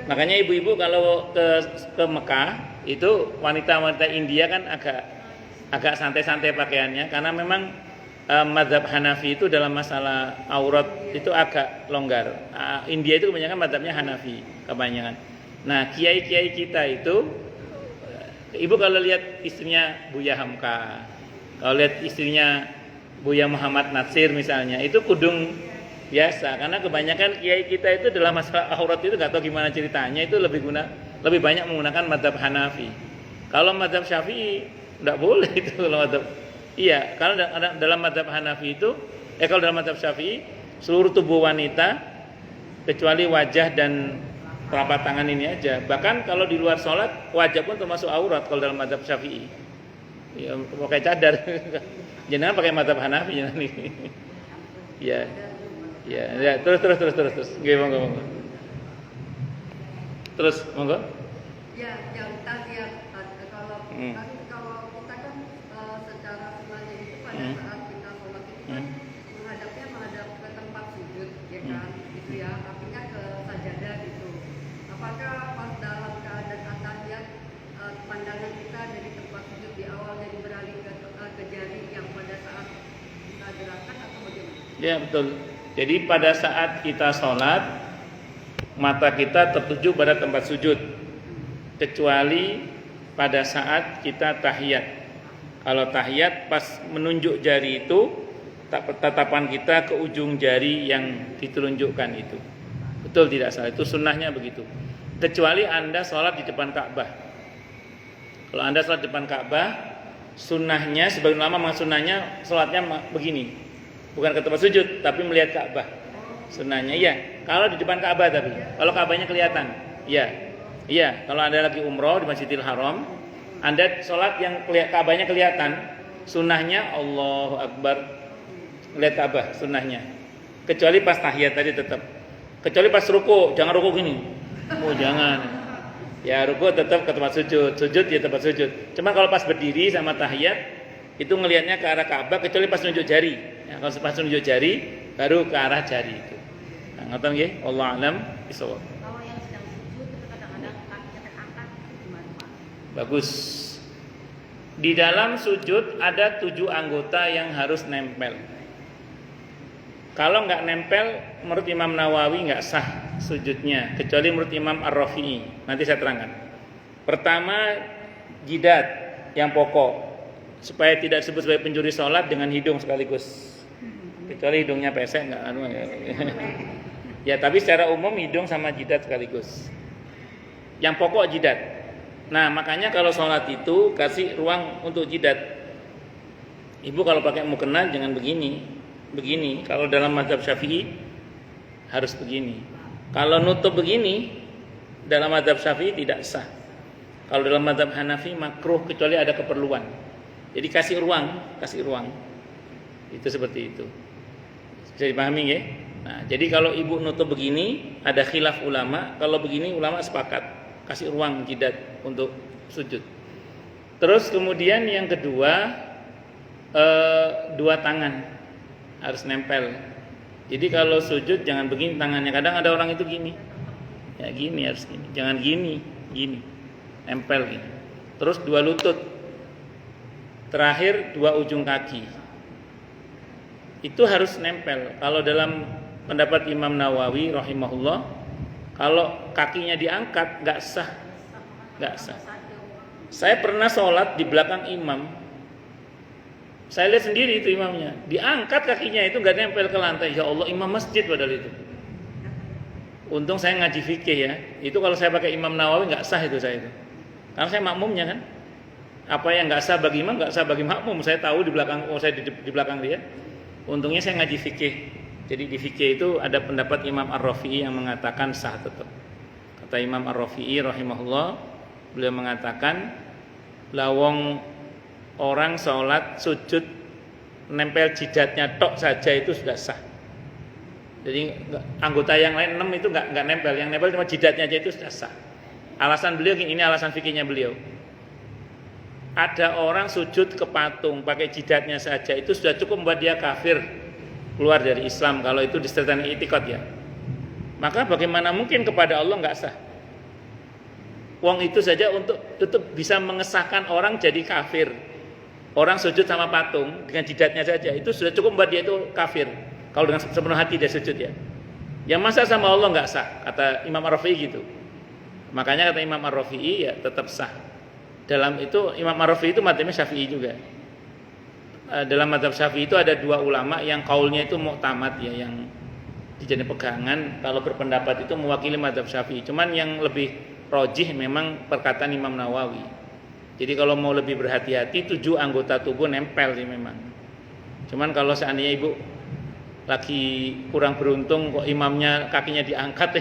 Makanya ibu-ibu kalau ke Mekah itu wanita-wanita India kan agak santai-santai pakaiannya karena memang mazhab Hanafi itu dalam masalah aurat itu agak longgar. India itu kebanyakan mazhabnya Hanafi kebanyakan. Nah, kiai-kiai kita itu, ibu kalau lihat istrinya Buya Hamka, kalau lihat istrinya Buya Muhammad Natsir misalnya, itu kudung biasa. Karena kebanyakan kiai kita itu dalam masalah aurat itu nggak tahu gimana ceritanya, itu lebih banyak menggunakan mazhab Hanafi. Kalau mazhab Syafi'i nggak boleh itu kalau mazhab. Iya, kalau dalam mazhab Hanafi itu, kalau dalam mazhab Syafi'i seluruh tubuh wanita kecuali wajah dan telapak tangan ini aja. Bahkan kalau di luar sholat wajah pun termasuk aurat kalau dalam mazhab Syafi'i. Ya, pakai cadar. Jangan pakai mazhab Hanafi jangan ini. Ya. Terus. Nggih, monggo. Terus, monggo. Ya, yang tahiyat kalau kita kan secara sebenarnya itu pada saat kita sholat itu Ya betul. Jadi pada saat kita sholat, mata kita tertuju pada tempat sujud, kecuali pada saat kita tahiyat. Kalau tahiyat pas menunjuk jari itu, tatapan kita ke ujung jari yang ditelunjukkan itu. Betul tidak salah, itu sunnahnya begitu. Kecuali Anda sholat di depan Ka'bah. Kalau Anda sholat di depan Ka'bah, sunnahnya, sebagian ulama sunnahnya sholatnya begini, bukan ke tempat sujud, tapi melihat Ka'bah. Sunnahnya, iya. Kalau di depan Ka'bah tapi, kalau Ka'bahnya kelihatan, iya. Iya, kalau Anda lagi umroh di Masjidil Haram, Anda sholat yang Ka'bahnya kelihatan, sunnahnya Allahu Akbar, lihat Ka'bah, sunnahnya. Kecuali pas tahiyat tadi tetap. Kecuali pas ruku, jangan ruku gini. Oh jangan. Ya ruku tetap ke tempat sujud, sujud ya tempat sujud. Cuma kalau pas berdiri sama tahiyat itu ngelihatnya ke arah Ka'bah, kecuali pas nunjuk jari. Ya, kalau pas nunjuk jari baru ke arah jari itu. Nah, ngoten nggih, wallahu alam bisawab. Kalau yang sedang sujud itu kadang-kadang kakinya terangkat, itu gimana Pak? Bagus. Di dalam sujud ada 7 anggota yang harus nempel. Kalau nggak nempel, menurut Imam Nawawi nggak sah sujudnya, kecuali menurut Imam Ar-Rafi'i. Nanti saya terangkan. Pertama, jidat yang pokok, supaya tidak disebut sebagai pencuri sholat dengan hidung sekaligus. Kecuali hidungnya pesek nggak anu ya. Ya tapi secara umum hidung sama jidat sekaligus. Yang pokok jidat. Nah makanya kalau sholat itu kasih ruang untuk jidat. Ibu kalau pakai mukena jangan begini. Begini, kalau dalam mazhab Syafi'i harus begini. Kalau nutup begini dalam mazhab Syafi'i tidak sah. Kalau dalam mazhab Hanafi makruh kecuali ada keperluan. Jadi kasih ruang. Itu seperti itu. Bisa dipahami ya? Nah, jadi kalau ibu nutup begini ada khilaf ulama, kalau begini ulama sepakat kasih ruang jidat untuk sujud. Terus kemudian yang kedua 2 tangan harus nempel. Jadi kalau sujud jangan begini tangannya. Kadang ada orang itu gini. Ya gini harus gini. Jangan gini. Nempel gini. Terus 2 lutut. Terakhir 2 ujung kaki. Itu harus nempel. Kalau dalam pendapat Imam Nawawi rahimahullah, kalau kakinya diangkat enggak sah. Saya pernah sholat di belakang imam. Saya lihat sendiri itu imamnya, diangkat kakinya itu nggak nempel ke lantai. Ya Allah, imam masjid padahal itu. Untung saya ngaji fikih ya. Itu kalau saya pakai Imam Nawawi nggak sah itu saya itu. Karena saya makmumnya kan. Apa yang nggak sah bagi imam nggak sah bagi makmum. Saya tahu di belakang, saya di belakang dia. Untungnya saya ngaji fikih. Jadi di fikih itu ada pendapat Imam Ar-Rafi'i yang mengatakan sah tetap. Kata Imam Ar-Rafi'i rahimahullah, beliau mengatakan lawong orang sholat sujud nempel jidatnya tok saja itu sudah sah. Jadi anggota yang lain 6 itu nggak nempel, yang nempel cuma jidatnya aja itu sudah sah. Alasan beliau ini alasan fikihnya beliau. Ada orang sujud ke patung pakai jidatnya saja itu sudah cukup membuat dia kafir, keluar dari Islam kalau itu disertai i'tiqad ya. Maka bagaimana mungkin kepada Allah nggak sah? Wong itu saja untuk bisa mengesahkan orang jadi kafir. Orang sujud sama patung dengan jidatnya saja itu sudah cukup membuat dia itu kafir. Kalau dengan sepenuh hati dia sujud ya. Yang masa sama Allah nggak sah, kata Imam Ar-Rafi'i gitu. Makanya kata Imam Ar-Rafi'i ya tetap sah. Dalam itu Imam Ar-Rafi'i itu madzhabnya Syafi'i juga. Dalam madzhab Syafi'i itu ada 2 ulama yang kaulnya itu mu'tamad ya, yang dijadikan pegangan kalau berpendapat itu mewakili madzhab Syafi'i. Cuman yang lebih rajih memang perkataan Imam Nawawi. Jadi kalau mau lebih berhati-hati 7 anggota tubuh nempel sih memang. Cuman kalau seandainya ibu lagi kurang beruntung kok imamnya kakinya diangkat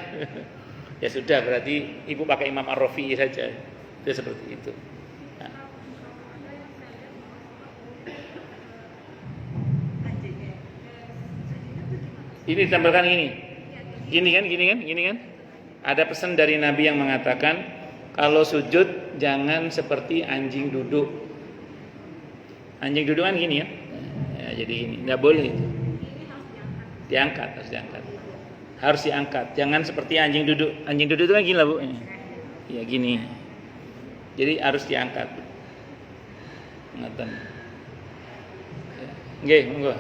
ya sudah berarti ibu pakai Imam Ar-Rafi'i saja. Itu seperti itu. Nah. Ini ditambahkan gini kan? Ada pesan dari Nabi yang mengatakan kalau sujud jangan seperti anjing duduk. Anjing duduk kan gini ya. Jadi gini, enggak boleh itu. Harus diangkat. Jangan seperti anjing duduk. Anjing duduk itu kan gini lah, Bu. Ya gini. Jadi harus diangkat. Ngoten. Nggih, monggo.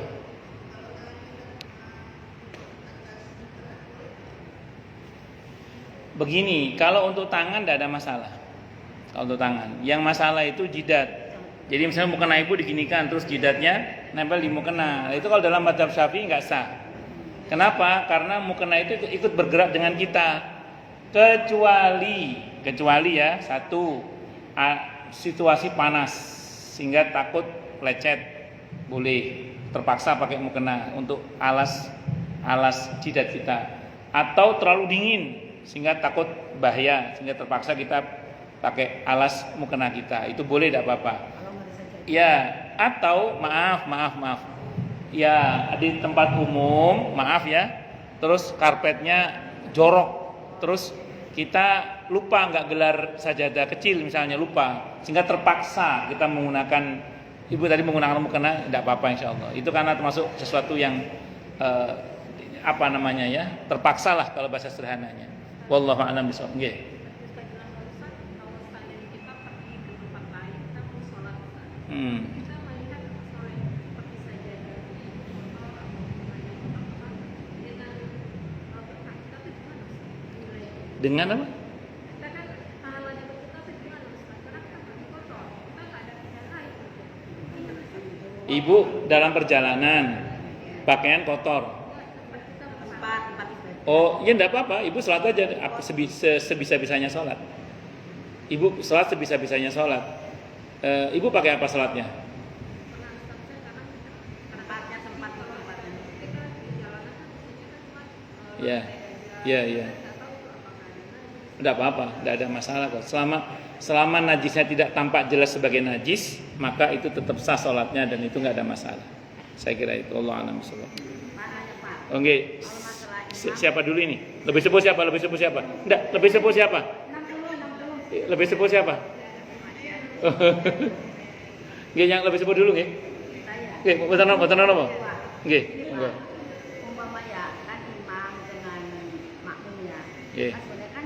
Begini, kalau untuk tangan tidak ada masalah. Kalau untuk tangan, yang masalah itu jidat. Jadi misalnya mukena ibu diginikan, terus jidatnya nempel di mukena. Itu kalau dalam mazhab Syafi'i nggak sah. Kenapa? Karena mukena itu ikut bergerak dengan kita. Kecuali ya satu, situasi panas sehingga takut lecet, boleh terpaksa pakai mukena untuk alas jidat kita. Atau terlalu dingin sehingga takut bahaya, sehingga terpaksa kita pakai alas mukena kita, itu boleh, tidak apa-apa. Ya, atau maaf. Ya, di tempat umum, maaf ya, terus karpetnya jorok, terus kita lupa nggak gelar sajadah kecil misalnya, lupa, sehingga terpaksa kita menggunakan, ibu tadi menggunakan mukena, tidak apa-apa insya Allah. Itu karena termasuk sesuatu yang terpaksa lah kalau bahasa sederhananya. Wallahu a'lam bishawab. Nggih. Dengan apa? Ibu dalam perjalanan pakaian kotor. Oh, ya enggak apa-apa, ibu sholat aja sebisa-bisanya sholat. Ibu sholat sebisa-bisanya sholat. Ibu pakai apa sholatnya? Ya. Enggak apa-apa, enggak ada masalah kok. Selama najisnya tidak tampak jelas sebagai najis, maka itu tetap sah sholatnya dan itu enggak ada masalah. Saya kira itu. Allah a'lam bishawab. Oke. Siapa dulu ini? Lebih sepuh siapa? Enggak, lebih sepuh siapa? Lebih sepuh siapa? Nggih, yang lebih sepuh dulu nggih. Nggih, boten apa? Nggih, monggo. Umpama ya kan imam dengan makmum ya. Nggih. Sebenarnya kan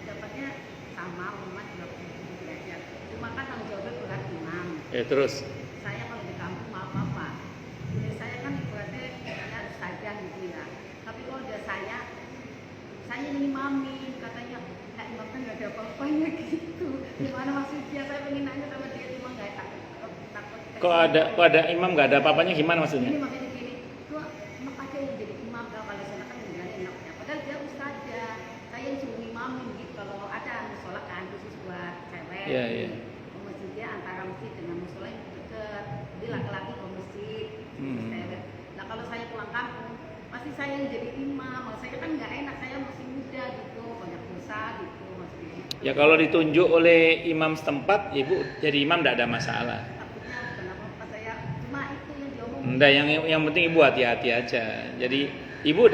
dapatnya sama umat 20 derajat. Cuma kan tanggung jawabnya berat imam. Terus Saya kalau di kampung maaf Pak. Jadi saya kan ibaratnya saya saja gitu ya. Tapi kalau udah saya ngimamin katanya nggak imam kan nggak ada apa-apanya gitu. Gimana maksudnya? Saya pengen nanya sama dia cuma nggak takut. kok ada imam nggak ada apa-apanya, gimana maksudnya? Ini makanya gini, tuh enak aja yang jadi imam kalau sana kan nggak enaknya. Padahal dia ustazah, saya yang suruh imamin gitu. Kalau ada musola kan khusus buat cewek. Iya. Masjidnya antara masjid dengan musola yang dekat. Jadi laki-laki ke masjid, cewek. Nah kalau saya pulang kampung, pasti saya yang jadi imam. Saya kan nggak enak, saya masih muda gitu, banyak dosa gitu maksudnya. Ya kalau ditunjuk oleh imam setempat, ibu jadi imam tidak ada masalah. Takutnya kenapa saya cuma itu yang diomongin. Enggak, yang penting ibu hati-hati aja. Jadi ibu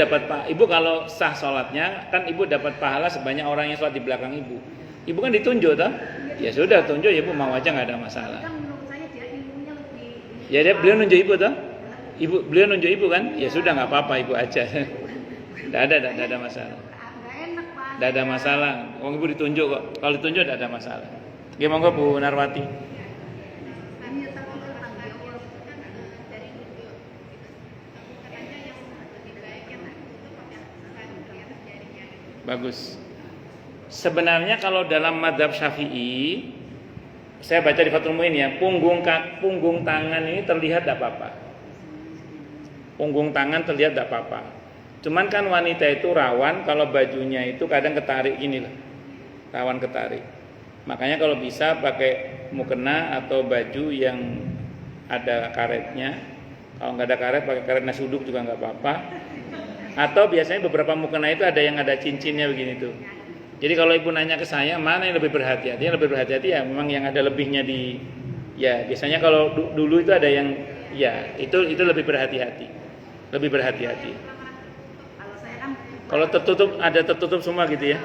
kalau sah sholatnya kan ibu dapat pahala sebanyak orang yang sholat di belakang ibu. Ibu kan ditunjuk toh? Ya sudah tunjuk, ya ibu mau aja nggak ada masalah. Kan menurut saya dia ilmunya lebih. Ya beliau nunjuk ibu toh? Beliau nunjuk ibu kan? Ya sudah nggak apa-apa, ibu aja. Tidak ada masalah. Nggak enak Pak. Tidak ada masalah. Wong ibu ditunjuk kok. Kalau ditunjuk tidak ada masalah. Oke, monggo Bu Narwati. Bagus. Sebenarnya kalau dalam mazhab Syafi'i, saya baca di Fathul Muin ya, punggung tangan ini terlihat tidak apa-apa. Punggung tangan terlihat tidak apa-apa. Cuman kan wanita itu rawan kalau bajunya itu kadang ketarik gini lah. Rawan ketarik. Makanya kalau bisa pakai mukena atau baju yang ada karetnya. Kalau nggak ada karet, pakai karet nasuduk juga nggak apa-apa. Atau biasanya beberapa mukena itu ada yang ada cincinnya begini tuh. Jadi kalau ibu nanya ke saya, mana yang lebih berhati-hati? Yang lebih berhati-hati ya memang yang ada lebihnya di, ya biasanya kalau dulu itu ada yang, ya itu lebih berhati-hati. Lebih berhati-hati. Kalau tertutup, ada tertutup semua gitu ya.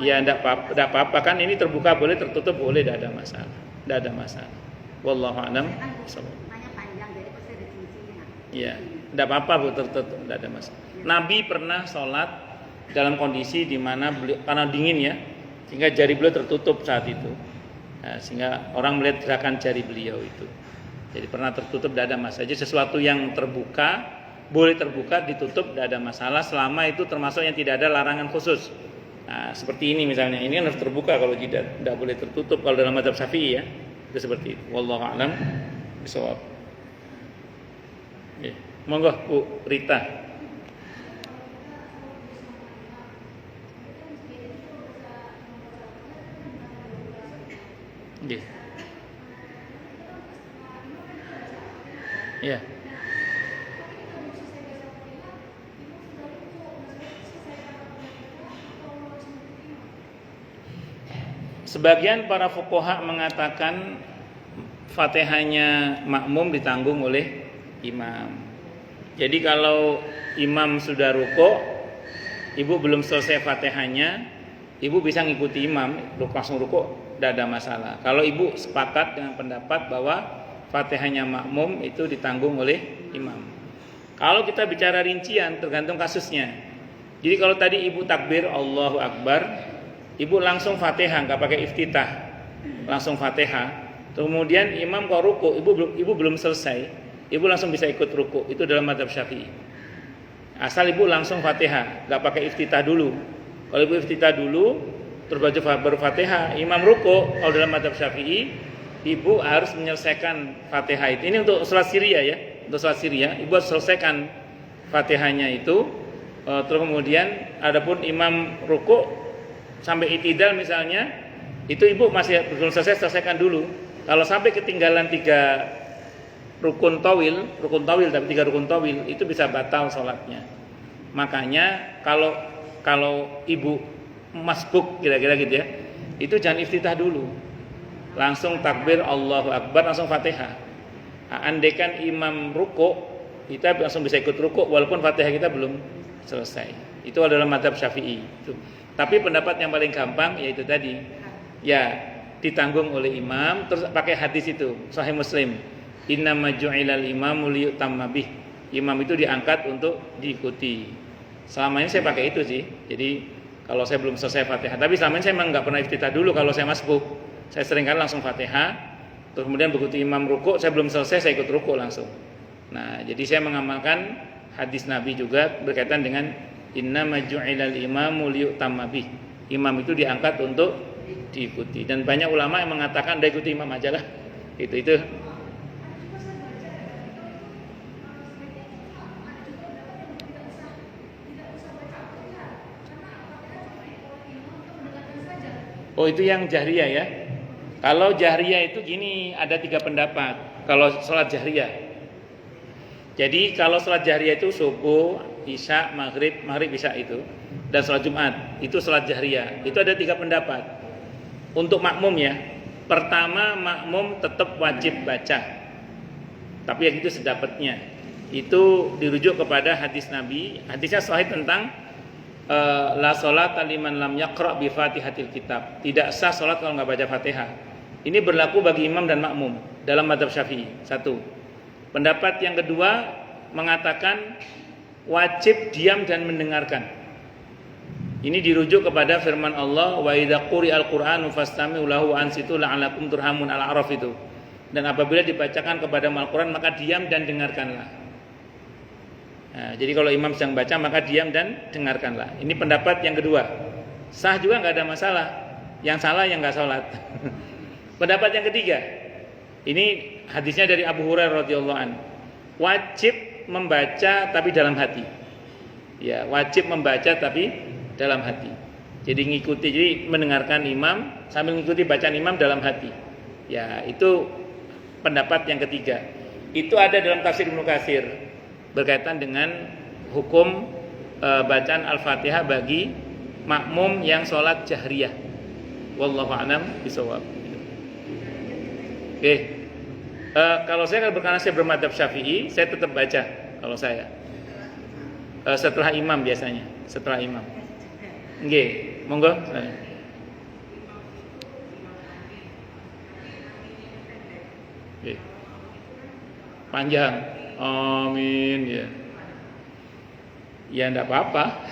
Ya enggak apa-apa kan, ini terbuka boleh, tertutup boleh, tidak ada masalah. Wallahu a'lam. Tanya panjang jadi pasti ada cincinnya. Ya, enggak apa-apa Bu, tertutup, enggak ada masalah. Nabi pernah sholat dalam kondisi di mana karena dingin ya, sehingga jari beliau tertutup saat itu. Nah, sehingga orang melihat gerakan jari beliau itu. Jadi pernah tertutup, tidak ada masalah. Jadi sesuatu yang terbuka boleh terbuka, ditutup, tidak ada masalah selama itu termasuk yang tidak ada larangan khusus. Nah, seperti ini misalnya, ini kan harus terbuka kalau tidak boleh tertutup kalau dalam mazhab Syafi'i ya. Itu seperti itu. Wallahu a'lam bishawab. Ya. Monggo Bu Rita. Nggih. Ya. Sebagian para fuqaha mengatakan Fatihahnya makmum ditanggung oleh imam. Jadi kalau imam sudah rukuk, ibu belum selesai Fatihahnya, ibu bisa ngikuti imam, langsung rukuk, tidak ada masalah. Kalau ibu sepakat dengan pendapat bahwa Fatihahnya makmum itu ditanggung oleh imam. Kalau kita bicara rincian tergantung kasusnya. Jadi kalau tadi ibu takbir Allahu Akbar, ibu langsung Fatihah, nggak pakai iftitah, langsung Fatihah. Kemudian imam kok ruku, ibu belum selesai, ibu langsung bisa ikut ruku. Itu dalam mazhab Syafi'i. Asal ibu langsung Fatihah, nggak pakai iftitah dulu. Kalau ibu iftitah dulu, terus baru Fatihah, imam ruku. Kalau dalam mazhab Syafi'i, ibu harus menyelesaikan Fatihah itu. Ini untuk sholat Syria ya, untuk sholat Syria, ibu harus selesaikan Fatihahnya itu. Terus kemudian, adapun imam ruku sampai itidal misalnya, itu ibu masih belum selesaikan dulu. Kalau sampai ketinggalan 3 rukun tawil tapi 3 rukun tawil itu bisa batal sholatnya. Makanya kalau ibu masbuk kira-kira gitu ya, itu jangan iftitah dulu, langsung takbir Allahu Akbar, langsung Fatihah. Andaikan imam ruku, kita langsung bisa ikut ruku walaupun Fatihah kita belum selesai. Itu adalah mazhab Syafi'i. Tapi pendapat yang paling gampang yaitu tadi, ya ditanggung oleh imam, terus pakai hadis itu Sahih Muslim, innama ju'ilal imamu liyutamma bih. Imam itu diangkat untuk diikuti. Selama ini saya pakai itu sih. Jadi kalau saya belum selesai Fatihah, tapi selama ini saya memang nggak pernah iftitah dulu kalau saya masbuk. Saya sering kan langsung Fatihah, terus kemudian begitu imam ruku, saya belum selesai, saya ikut ruku langsung. Nah, jadi saya mengamalkan hadis Nabi juga berkaitan dengan innama ju'ilal imamu liyutamma bih. Imam itu diangkat untuk diikuti, dan banyak ulama yang mengatakan udah ikuti imam aja lah. Itu. Oh, itu yang jahriyah ya. Kalau jahriyah itu gini, ada 3 pendapat. Kalau sholat jahriyah. Jadi kalau sholat jahriyah itu subuh, isya, maghrib, isya itu, dan sholat Jumat itu sholat jahriyah. Itu ada 3 pendapat. Untuk makmum ya, pertama makmum tetap wajib baca, tapi yang itu sedapatnya. Itu dirujuk kepada hadis Nabi. Hadisnya sahih tentang la sholata liman lam yaqra bi fatihatil kitab. Tidak sah sholat kalau nggak baca Fatihah. Ini berlaku bagi imam dan makmum dalam mazhab Syafi'i. 1. Pendapat yang kedua mengatakan wajib diam dan mendengarkan. Ini dirujuk kepada firman Allah, wa idza quri'al qur'anu fastami'u lahu wa ansitu la'allakum turhamun, Al-A'raf itu. Dan apabila dibacakan kepada Al-Qur'an maka diam dan dengarkanlah. Nah, jadi kalau imam sedang baca maka diam dan dengarkanlah. Ini pendapat yang kedua. Sah juga enggak ada masalah. Yang salah yang enggak salat. Pendapat yang ketiga. Ini hadisnya dari Abu Hurairah radhiyallahu an. Wajib membaca tapi dalam hati. Ya, wajib membaca tapi dalam hati. Jadi ngikuti, jadi mendengarkan imam sambil ngikuti bacaan imam dalam hati. Ya, itu pendapat yang ketiga. Itu ada dalam tafsir Ibnu Katsir berkaitan dengan hukum bacaan Al-Fatihah bagi makmum yang sholat jahriyah. Wallahu a'lam bishawab. Oke. Kalau saya karena saya bermadzhab Syafi'i, saya tetap baca kalau saya. Setelah imam biasanya, setelah imam. Nggih, monggo. Nggih. Panjang. Amin ya. Ya enggak apa-apa.